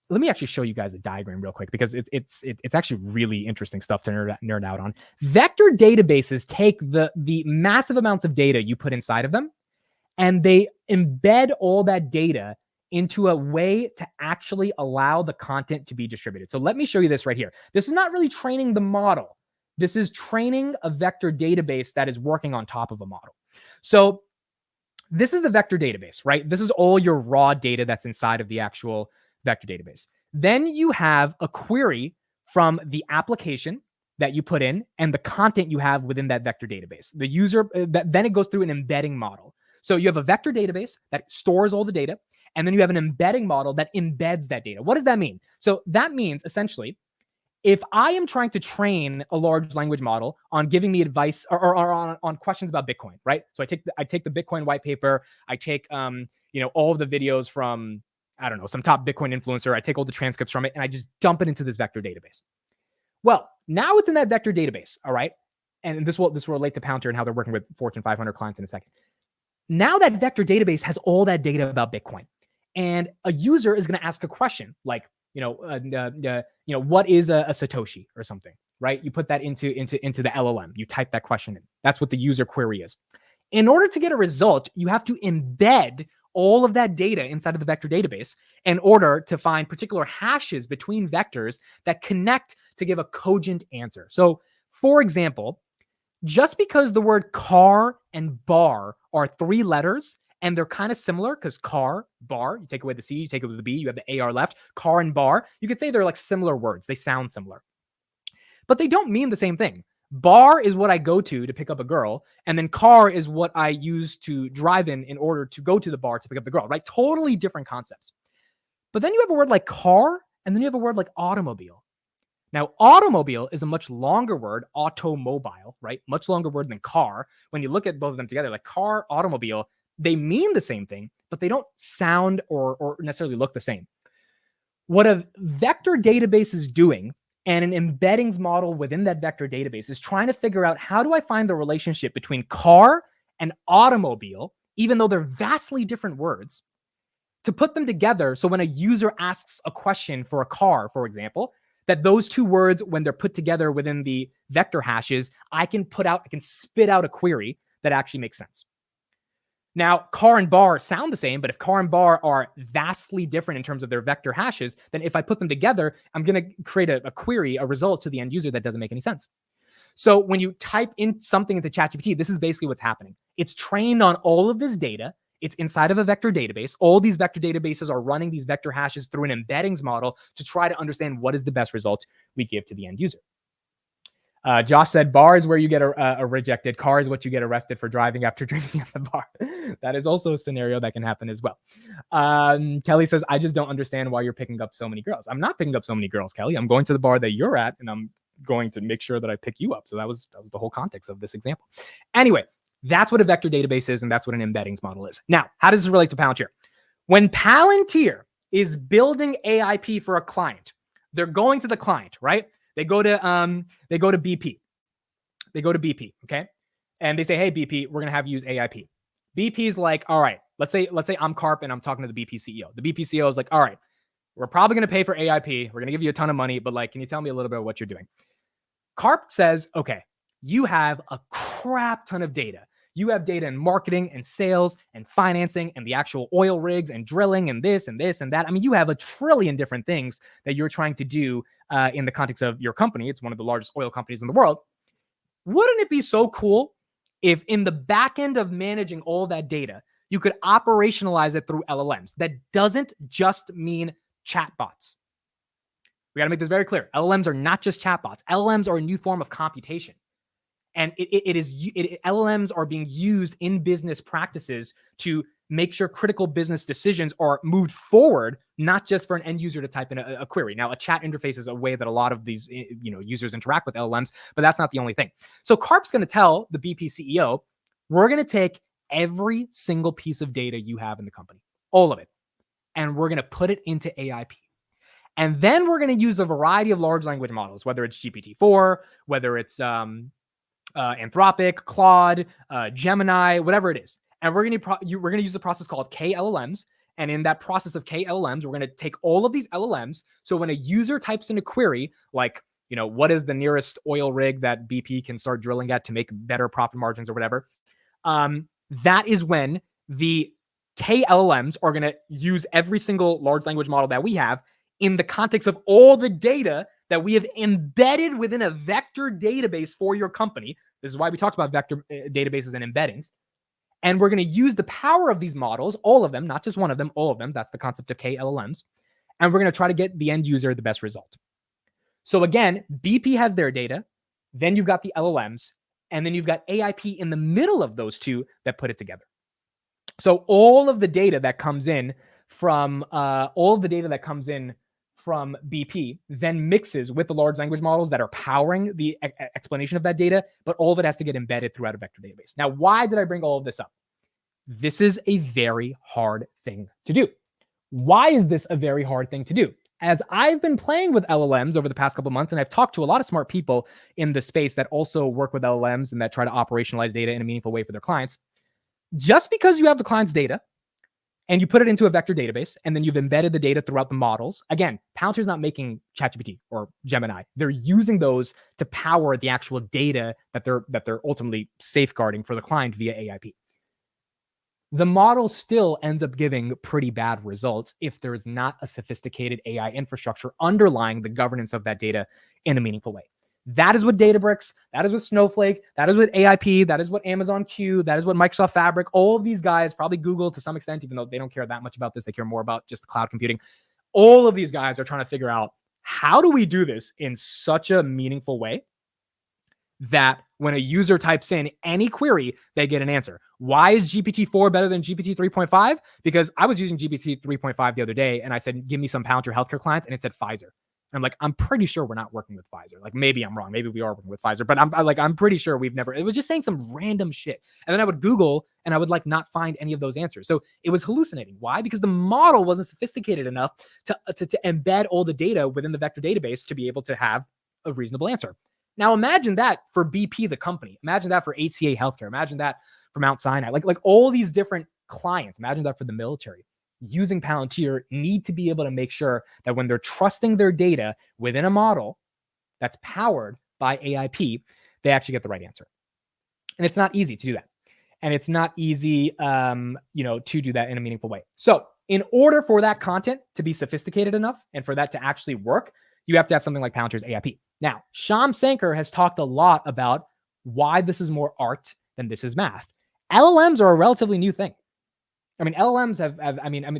let me actually show you guys a diagram real quick, because it's actually really interesting stuff to nerd out on. Vector databases take the massive amounts of data you put inside of them, and they embed all that data into a way to actually allow the content to be distributed. So let me show you this right here. This is not really training the model. This is training a vector database that is working on top of a model. So this is the vector database, right? This is all your raw data that's inside of the actual vector database. Then you have a query from the application that you put in and the content you have within that vector database. The user, then it goes through an embedding model. So you have a vector database that stores all the data, and then you have an embedding model that embeds that data. What does that mean? So that means essentially, if I am trying to train a large language model on giving me advice or on questions about Bitcoin, right? So I take the Bitcoin white paper, I take all of the videos from, I don't know, some top Bitcoin influencer, I take all the transcripts from it, and I just dump it into this vector database. Well, now it's in that vector database, all right? And this will relate to Palantir and how they're working with Fortune 500 clients in a second. Now that vector database has all that data about Bitcoin, and a user is going to ask a question like, what is a Satoshi or something, right? You put that into the LLM. You type that question in. That's what the user query is. In order to get a result, you have to embed all of that data inside of the vector database in order to find particular hashes between vectors that connect to give a cogent answer. So, for example, just because the word car and bar are 3 letters and they're kind of similar, because car, bar, you take away the C, you take away the B, you have the AR left, car and bar, you could say they're like similar words. They sound similar, but they don't mean the same thing. Bar is what I go to pick up a girl, and then car is what I use to drive in order to go to the bar to pick up the girl, right? Totally different concepts. But then you have a word like car, and then you have a word like automobile. Now, automobile is a much longer word, automobile, right? Much longer word than car. When you look at both of them together, like car, automobile, they mean the same thing, but they don't sound or necessarily look the same. What a vector database is doing, and an embeddings model within that vector database, is trying to figure out, how do I find the relationship between car and automobile, even though they're vastly different words, to put them together so when a user asks a question for a car, for example, that those two words, when they're put together within the vector hashes, I can spit out a query that actually makes sense. Now, car and bar sound the same, but if car and bar are vastly different in terms of their vector hashes, then if I put them together, I'm going to create a query, a result to the end user that doesn't make any sense. So when you type in something into ChatGPT, this is basically what's happening. It's trained on all of this data. It's inside of a vector database. All these vector databases are running these vector hashes through an embeddings model to try to understand what is the best result we give to the end user. Josh said, bar is where you get a rejected. Car is what you get arrested for driving after drinking at the bar. That is also a scenario that can happen as well. Kelly says, I just don't understand why you're picking up so many girls. I'm not picking up so many girls, Kelly. I'm going to the bar that you're at, and I'm going to make sure that I pick you up. So that was the whole context of this example. Anyway, that's what a vector database is, and that's what an embeddings model is. Now, how does this relate to Palantir? When Palantir is building AIP for a client, they're going to the client, right? They go to BP. They go to BP, okay? And they say, hey, BP, we're going to have you use AIP. BP's like, all right, let's say I'm Karp and I'm talking to the BP CEO. The BP CEO is like, all right, we're probably going to pay for AIP. We're going to give you a ton of money, but like, can you tell me a little bit of what you're doing? Karp says, okay, you have a crap ton of data. You have data in marketing and sales and financing and the actual oil rigs and drilling and this and this and that. I mean, you have a trillion different things that you're trying to do in the context of your company. It's one of the largest oil companies in the world. Wouldn't it be so cool if in the back end of managing all that data, you could operationalize it through LLMs? That doesn't just mean chatbots. We got to make this very clear. LLMs are not just chatbots. LLMs are a new form of computation. And LLMs are being used in business practices to make sure critical business decisions are moved forward, not just for an end user to type in a query. Now, a chat interface is a way that a lot of these users interact with LLMs, but that's not the only thing. So Karp's going to tell the BP CEO, we're going to take every single piece of data you have in the company, all of it, and we're going to put it into AIP. And then we're going to use a variety of large language models, whether it's GPT-4, whether it's Anthropic, Claude, Gemini, whatever it is. And we're going to use a process called KLLMs. And in that process of KLLMs, we're going to take all of these LLMs. So when a user types in a query, like, what is the nearest oil rig that BP can start drilling at to make better profit margins or whatever, that is when the KLMs are going to use every single large language model that we have in the context of all the data that we have embedded within a vector database for your company. This is why we talked about vector databases and embeddings. And we're going to use the power of these models, all of them, not just one of them, all of them. That's the concept of KLMs. And we're going to try to get the end user the best result. So again, BP has their data. Then you've got the LLMs. And then you've got AIP in the middle of those two that put it together. So all of the data that comes in from BP then mixes with the large language models that are powering the explanation of that data, but all of it has to get embedded throughout a vector database. Now, why did I bring all of this up? This is a very hard thing to do. Why is this a very hard thing to do? As I've been playing with LLMs over the past couple of months, and I've talked to a lot of smart people in the space that also work with LLMs and that try to operationalize data in a meaningful way for their clients, just because you have the client's data and you put it into a vector database and then you've embedded the data throughout the models. Again, Palantir's not making ChatGPT or Gemini. They're using those to power the actual data that they're ultimately safeguarding for the client via AIP. The model still ends up giving pretty bad results if there is not a sophisticated AI infrastructure underlying the governance of that data in a meaningful way. That is what Databricks, that is what Snowflake, that is what AIP, that is what Amazon Q, that is what Microsoft Fabric, all of these guys, probably Google to some extent, even though they don't care that much about this, they care more about just cloud computing. All of these guys are trying to figure out, how do we do this in such a meaningful way that when a user types in any query, they get an answer? Why is GPT-4 better than GPT 3.5? Because I was using GPT 3.5 the other day and I said, give me some Palantir healthcare clients, and it said Pfizer. I'm like, I'm pretty sure we're not working with Pfizer. Like, maybe I'm wrong. Maybe we are working with Pfizer, but I'm pretty sure we've never, it was just saying some random shit. And then I would Google and I would like not find any of those answers. So it was hallucinating. Why? Because the model wasn't sophisticated enough to embed all the data within the vector database to be able to have a reasonable answer. Now imagine that for BP, the company. Imagine that for HCA Healthcare. Imagine that for Mount Sinai. Like all these different clients. Imagine that for the military. Using Palantir need to be able to make sure that when they're trusting their data within a model that's powered by AIP, they actually get the right answer. And it's not easy to do that. And it's not easy, to do that in a meaningful way. So in order for that content to be sophisticated enough and for that to actually work, you have to have something like Palantir's AIP. Now, Shyam Sankar has talked a lot about why this is more art than this is math. LLMs are a relatively new thing. I mean, LLMs have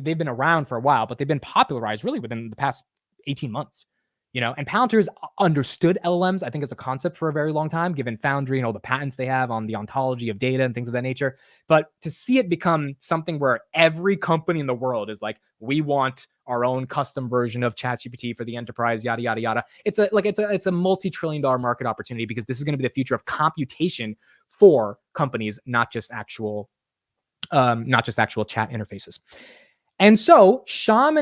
they've been around for a while, but they've been popularized really within the past 18 months, and Palantir's understood LLMs, I think, as a concept for a very long time, given Foundry and all the patents they have on the ontology of data and things of that nature. But to see it become something where every company in the world is like, we want our own custom version of ChatGPT for the enterprise, yada, yada, yada. It's a multi-trillion-dollar market opportunity because this is going to be the future of computation for companies, not just actual chat interfaces. And so Shyam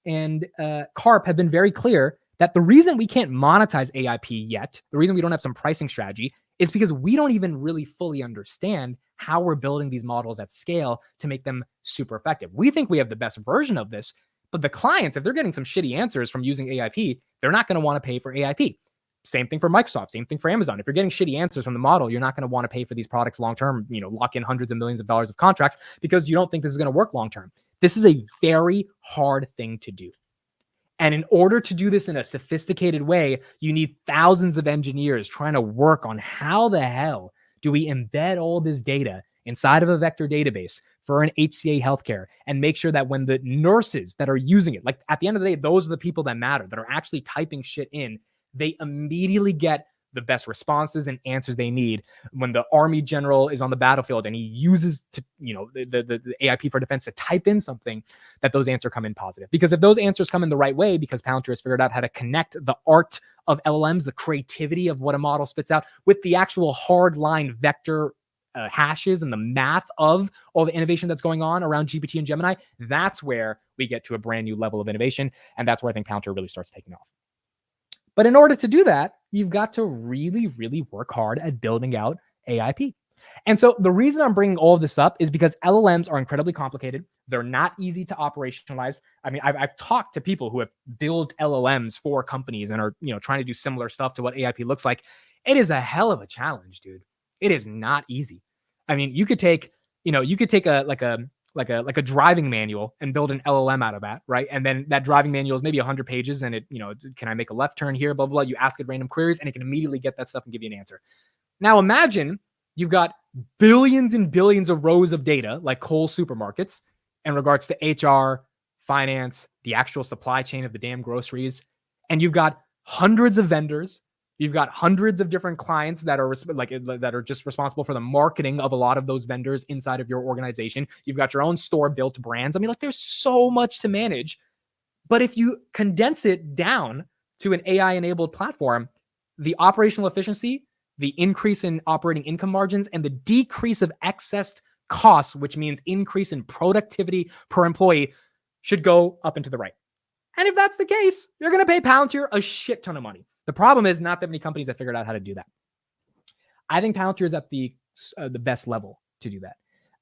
and Karp have been very clear that the reason we can't monetize AIP yet, the reason we don't have some pricing strategy, is because we don't even really fully understand how we're building these models at scale to make them super effective. We think we have the best version of this, but the clients, if they're getting some shitty answers from using AIP, they're not going to want to pay for AIP. Same thing for Microsoft, same thing for Amazon. If you're getting shitty answers from the model, you're not going to want to pay for these products long-term, lock in hundreds of millions of dollars of contracts because you don't think this is going to work long-term. This is a very hard thing to do. And in order to do this in a sophisticated way, you need thousands of engineers trying to work on how the hell do we embed all this data inside of a vector database for an HCA Healthcare and make sure that when the nurses that are using it, like at the end of the day, those are the people that matter, that are actually typing shit in, they immediately get the best responses and answers they need. When the army general is on the battlefield and he uses the AIP for defense to type in something, that those answers come in positive. Because if those answers come in the right way, because Palantir has figured out how to connect the art of LLMs, the creativity of what a model spits out, with the actual hard line vector hashes and the math of all the innovation that's going on around GPT and Gemini, that's where we get to a brand new level of innovation. And that's where I think Palantir really starts taking off. But in order to do that, you've got to really, really work hard at building out AIP. And so the reason I'm bringing all of this up is because LLMs are incredibly complicated. They're not easy to operationalize. I mean, I've talked to people who have built LLMs for companies and are, trying to do similar stuff to what AIP looks like. It is a hell of a challenge, dude. It is not easy. I mean, you could take you could take a driving manual and build an LLM out of that, right? And then that driving manual is maybe 100 pages, and can I make a left turn here? Blah, blah, blah. You ask it random queries, and it can immediately get that stuff and give you an answer. Now imagine you've got billions and billions of rows of data, like Kohl's supermarkets, in regards to HR, finance, the actual supply chain of the damn groceries, and you've got hundreds of vendors. You've got hundreds of different clients that are just responsible for the marketing of a lot of those vendors inside of your organization. You've got your own store built brands. I mean, there's so much to manage. But if you condense it down to an AI-enabled platform, the operational efficiency, the increase in operating income margins, and the decrease of excess costs, which means increase in productivity per employee, should go up and to the right. And if that's the case, you're going to pay Palantir a shit ton of money. The problem is not that many companies have figured out how to do that. I think Palantir is at the best level to do that.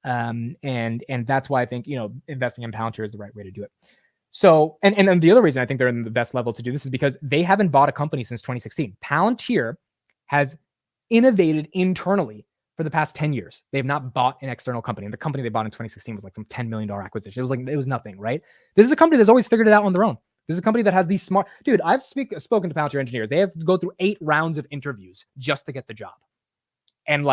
And that's why I think, investing in Palantir is the right way to do it. So, and the other reason I think they're in the best level to do this is because they haven't bought a company since 2016. Palantir has innovated internally for the past 10 years. They have not bought an external company. And the company they bought in 2016 was like some $10 million acquisition. It was nothing, right? This is a company that's always figured it out on their own. This is a company that has these smart... Dude, I've spoken to Palantir engineers. They have to go through 8 rounds of interviews just to get the job. And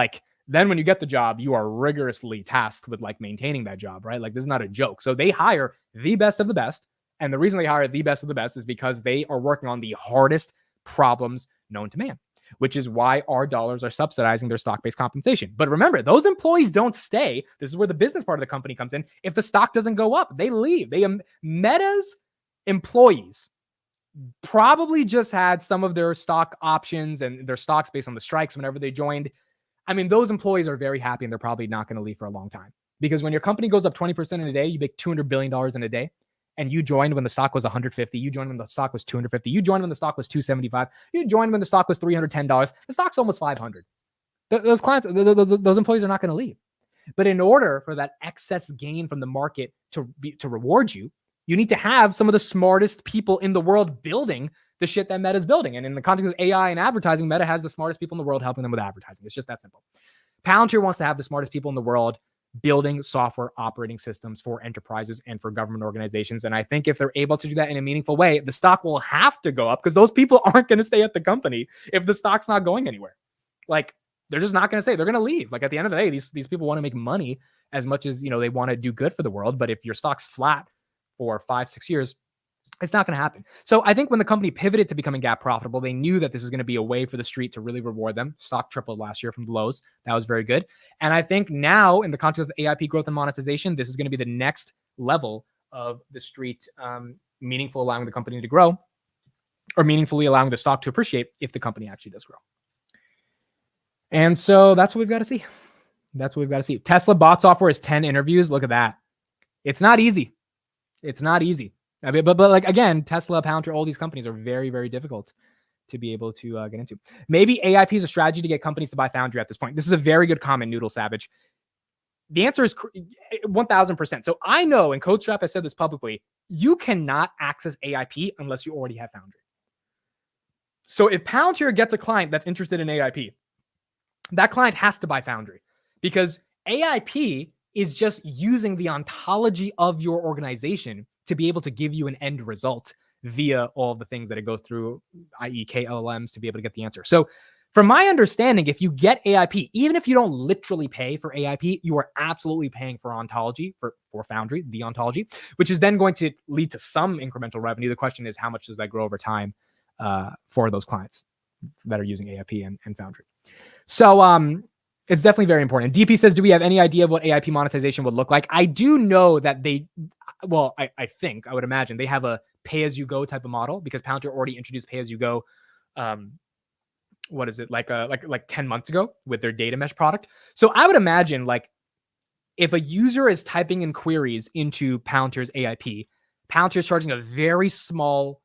then when you get the job, you are rigorously tasked with maintaining that job, right? This is not a joke. So they hire the best of the best. And the reason they hire the best of the best is because they are working on the hardest problems known to man, which is why our dollars are subsidizing their stock-based compensation. But remember, those employees don't stay. This is where the business part of the company comes in. If the stock doesn't go up, they leave. Meta's employees probably just had some of their stock options and their stocks based on the strikes whenever they joined. I mean, those employees are very happy, and they're probably not going to leave for a long time, because when your company goes up 20% in a day, you make $200 billion in a day. And you joined when the stock was 150. You joined when the stock was 250. You joined when the stock was 275. You joined when the stock was $310. The stock's almost 500. Those clients, those employees are not going to leave. But in order for that excess gain from the market to reward you, you need to have some of the smartest people in the world building the shit that Meta's building. And in the context of AI and advertising, Meta has the smartest people in the world helping them with advertising. It's just that simple. Palantir wants to have the smartest people in the world building software operating systems for enterprises and for government organizations. And I think if they're able to do that in a meaningful way, the stock will have to go up, because those people aren't going to stay at the company if the stock's not going anywhere. They're just not going to stay. They're going to leave. At the end of the day, these people want to make money as much as, they want to do good for the world. But if your stock's flat for 5-6 years, it's not going to happen. So I think when the company pivoted to becoming GAAP profitable, they knew that this is going to be a way for the street to really reward them. Stock tripled last year from the lows. That was very good. And I think now, in the context of AIP growth and monetization, this is going to be the next level of the street meaningful allowing the company to grow, or meaningfully allowing the stock to appreciate if the company actually does grow. And so that's what we've got to see. That's what we've got to see. Tesla bot software is 10 interviews. Look at that. It's not easy. It's not easy. I mean, but again, Tesla, Palantir, all these companies are very, very difficult to be able to get into. Maybe AIP is a strategy to get companies to buy Foundry at this point. This is a very good comment, Noodle Savage. The answer is 1,000%. So I know, and CodeStrap has said this publicly, you cannot access AIP unless you already have Foundry. So if Palantir gets a client that's interested in AIP, that client has to buy Foundry, because AIP is just using the ontology of your organization to be able to give you an end result via all the things that it goes through, i.e. LLMs, to be able to get the answer. So from my understanding, if you get AIP, even if you don't literally pay for AIP, you are absolutely paying for ontology, for Foundry, the ontology, which is then going to lead to some incremental revenue. The question is, how much does that grow over time for those clients that are using AIP and Foundry? So it's definitely very important. DP says, do we have any idea of what AIP monetization would look like? I do know that I would imagine they have a pay-as-you-go type of model, because Palantir already introduced pay-as-you-go, what is it, like 10 months ago with their data mesh product. So I would imagine, if a user is typing in queries into Palantir's AIP, Palantir is charging a very small,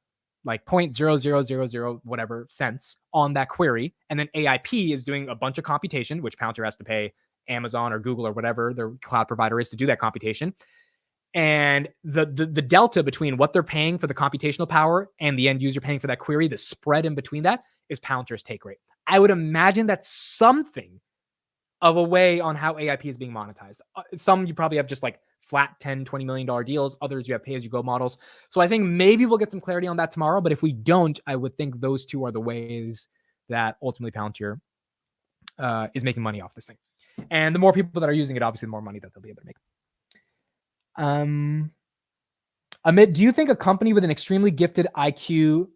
0.0000 whatever cents on that query. And then AIP is doing a bunch of computation, which Palantir has to pay Amazon or Google or whatever their cloud provider is to do that computation. And the delta between what they're paying for the computational power and the end user paying for that query, the spread in between that, is Palantir's take rate. I would imagine that's something of a way on how AIP is being monetized. Some you probably have just like flat $10, $20 million deals. Others you have pay-as-you-go models. So I think maybe we'll get some clarity on that tomorrow. But if we don't, I would think those two are the ways that ultimately Palantir is making money off this thing. And the more people that are using it, obviously, the more money that they'll be able to make. Amit, do you think a company with an extremely gifted IQ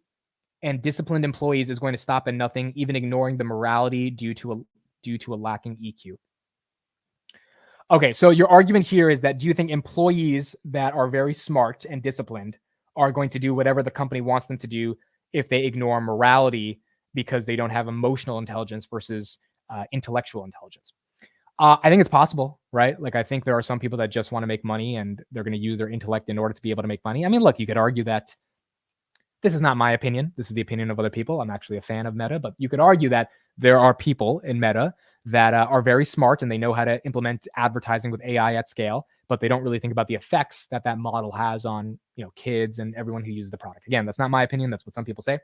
and disciplined employees is going to stop at nothing, even ignoring the morality due to a lacking EQ? Okay, so your argument here is that do you think employees that are very smart and disciplined are going to do whatever the company wants them to do if they ignore morality because they don't have emotional intelligence versus intellectual intelligence? I think it's possible, right? Like, I think there are some people that just want to make money and they're going to use their intellect in order to be able to make money. I mean, look, you could argue that this is not my opinion. This is the opinion of other people. I'm actually a fan of Meta, but you could argue that there are people in Meta that are very smart and they know how to implement advertising with AI at scale, but they don't really think about the effects that that model has on, kids and everyone who uses the product. Again, that's not my opinion. That's what some people say.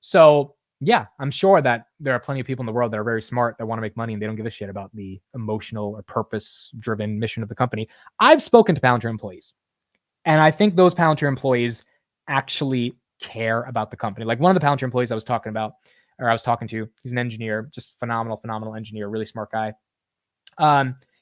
So yeah, I'm sure that there are plenty of people in the world that are very smart that want to make money and they don't give a shit about the emotional or purpose-driven mission of the company. I've spoken to Palantir employees, and I think those Palantir employees actually care about the company. Like one of the Palantir employees I was talking to, he's an engineer, just phenomenal engineer, really smart guy.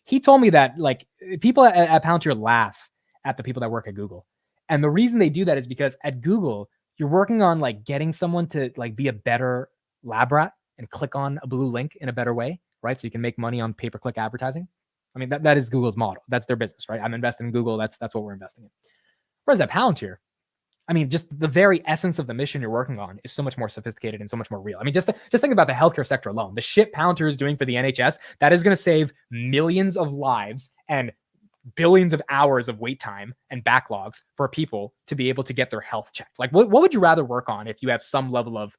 He told me that like people at Palantir laugh at the people that work at Google. And the reason they do that is because at Google, you're working on like getting someone to like be a better lab rat and click on a blue link in a better way, right? So you can make money on pay-per-click advertising. I mean, that is Google's model. That's their business, right? I'm investing in Google. That's what we're investing in. Whereas at Palantir, I mean, just the very essence of the mission you're working on is so much more sophisticated and so much more real. I mean, just think about the healthcare sector alone. The shit Palantir is doing for the NHS, that is going to save millions of lives and billions of hours of wait time and backlogs for people to be able to get their health checked. Like, what would you rather work on if you have some level of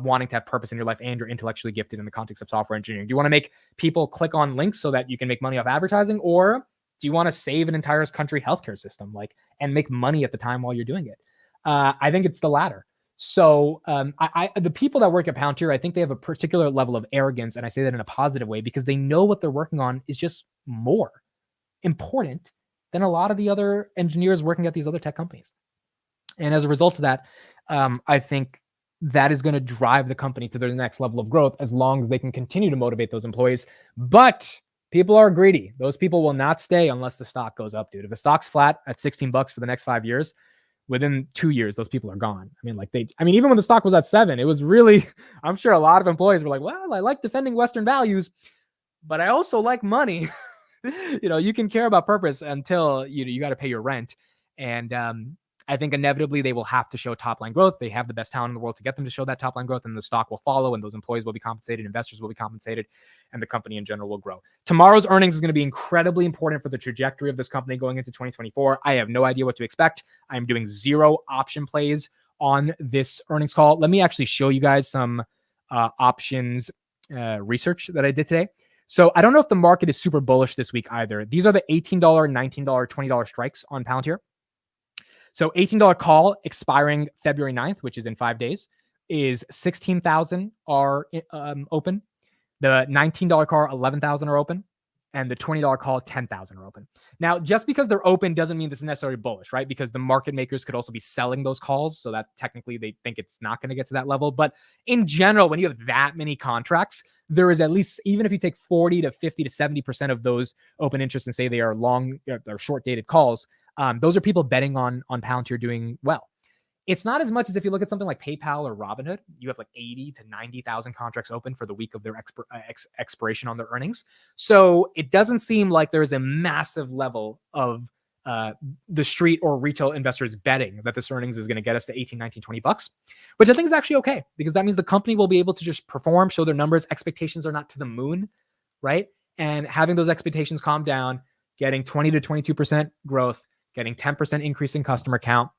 wanting to have purpose in your life and you're intellectually gifted in the context of software engineering? Do you want to make people click on links so that you can make money off advertising, or do you want to save an entire country healthcare system, like, and make money at the time while you're doing it? I think it's the latter. So the people that work at Palantir, I think they have a particular level of arrogance, and I say that in a positive way because they know what they're working on is just more important than a lot of the other engineers working at these other tech companies. And as a result of that, I think that is going to drive the company to their next level of growth as long as they can continue to motivate those employees. But people are greedy. Those people will not stay unless the stock goes up, dude. If the stock's flat at $16 for the next 5 years, within 2 years, those people are gone. I mean, even when the stock was at $7, it was really, I'm sure a lot of employees were like, well, I like defending Western values, but I also like money. You can care about purpose until you got to pay your rent. And I think inevitably they will have to show top line growth. They have the best talent in the world to get them to show that top line growth, and the stock will follow, and those employees will be compensated, investors will be compensated, and the company in general will grow. Tomorrow's earnings is going to be incredibly important for the trajectory of this company going into 2024. I have no idea what to expect. I'm doing 0 option plays on this earnings call. Let me actually show you guys some options research that I did today. So I don't know if the market is super bullish this week either. These are the $18, $19, $20 strikes on Palantir. So $18 call expiring February 9th, which is in 5 days, is 16,000 are open. The $19 call, 11,000 are open. And the $20 call, 10,000 are open. Now, just because they're open doesn't mean this is necessarily bullish, right? Because the market makers could also be selling those calls, so that technically they think it's not going to get to that level. But in general, when you have that many contracts, there is at least, even if you take 40 to 50 to 70% of those open interests and say they are long or short dated calls, those are people betting on Palantir doing well. It's not as much as if you look at something like PayPal or Robinhood. You have like 80 to 90,000 contracts open for the week of their expiration on their earnings. So it doesn't seem like there is a massive level of the street or retail investors betting that this earnings is going to get us to 18, 19, $20, which I think is actually okay, because that means the company will be able to just perform, show their numbers. Expectations are not to the moon, right? And having those expectations calm down, getting 20 to 22% growth, getting 10% increase in customer count,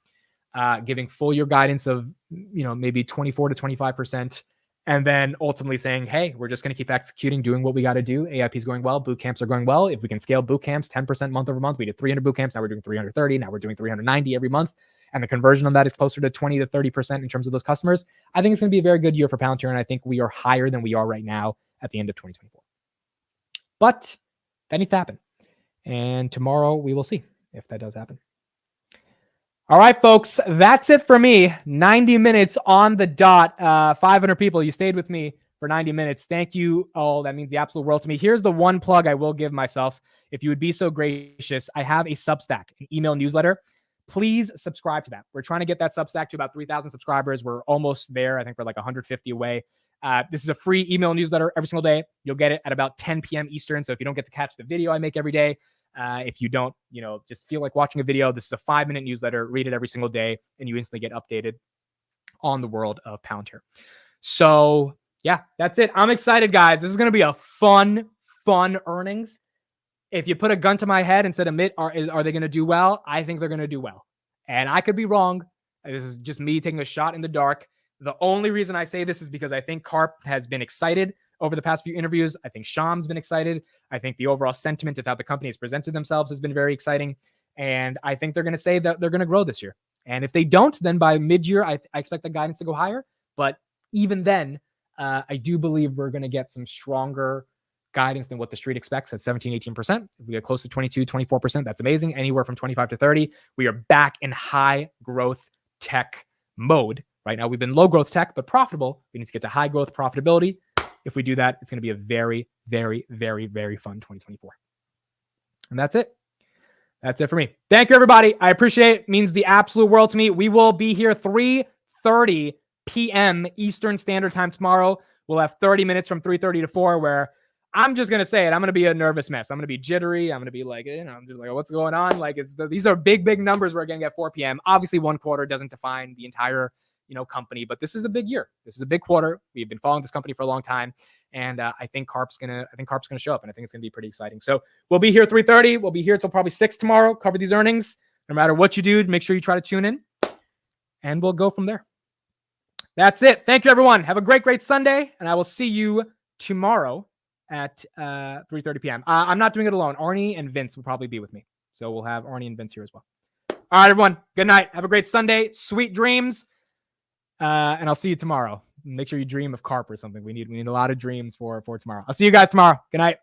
giving full year guidance of, maybe 24 to 25%. And then ultimately saying, hey, we're just going to keep executing, doing what we got to do. AIP is going well. Boot camps are going well. If we can scale boot camps 10% month over month, we did 300 boot camps. Now we're doing 330. Now we're doing 390 every month. And the conversion on that is closer to 20 to 30% in terms of those customers. I think it's going to be a very good year for Palantir. And I think we are higher than we are right now at the end of 2024. But that needs to happen. And tomorrow we will see if that does happen. All right, folks, that's it for me. 90 minutes on the dot. 500 people. You stayed with me for 90 minutes. Thank you all. That means the absolute world to me. Here's the one plug I will give myself. If you would be so gracious, I have a Substack, an email newsletter. Please subscribe to that. We're trying to get that Substack to about 3,000 subscribers. We're almost there. I think we're like 150 away. This is a free email newsletter every single day. You'll get it at about 10 p.m. Eastern. So if you don't get to catch the video I make every day, if you don't, just feel like watching a video, this is a 5-minute newsletter. Read it every single day, and you instantly get updated on the world of Palantir. So yeah, that's it. I'm excited, guys. This is going to be a fun earnings. If you put a gun to my head and said, Amit, are they going to do well? I think they're going to do well. And I could be wrong. This is just me taking a shot in the dark. The only reason I say this is because I think Karp has been excited over the past few interviews. I think Sham's been excited. I think the overall sentiment of how the company has presented themselves has been very exciting. And I think they're going to say that they're going to grow this year. And if they don't, then by mid-year, I expect the guidance to go higher. But even then, I do believe we're going to get some stronger guidance than what the street expects at 17, 18%. If we get close to 22, 24%, that's amazing. Anywhere from 25 to 30, we are back in high growth tech mode. Right now, we've been low growth tech, but profitable. We need to get to high growth profitability. If we do that, it's going to be a very, very, very, very fun 2024. And that's it. That's it for me. Thank you, everybody. I appreciate it. It means the absolute world to me. We will be here 3:30 p.m. Eastern Standard Time tomorrow. We'll have 30 minutes from 3:30 to 4 where I'm just going to say it. I'm going to be a nervous mess. I'm going to be jittery. I'm going to be like, I'm just like, what's going on? Like, these are big numbers we're going to get 4 p.m. Obviously, one quarter doesn't define the entire company, but this is a big year. This is a big quarter. We've been following this company for a long time, and I think Karp's gonna show up, and I think it's gonna be pretty exciting. So we'll be here 3:30. We'll be here till probably 6 tomorrow. Cover these earnings. No matter what you do, make sure you try to tune in, and we'll go from there. That's it. Thank you, everyone. Have a great Sunday, and I will see you tomorrow at 3:30 p.m. I'm not doing it alone. Arnie and Vince will probably be with me, so we'll have Arnie and Vince here as well. All right, everyone. Good night. Have a great Sunday. Sweet dreams. And I'll see you tomorrow. Make sure you dream of Karp or something. We need a lot of dreams for tomorrow. I'll see you guys tomorrow. Good night.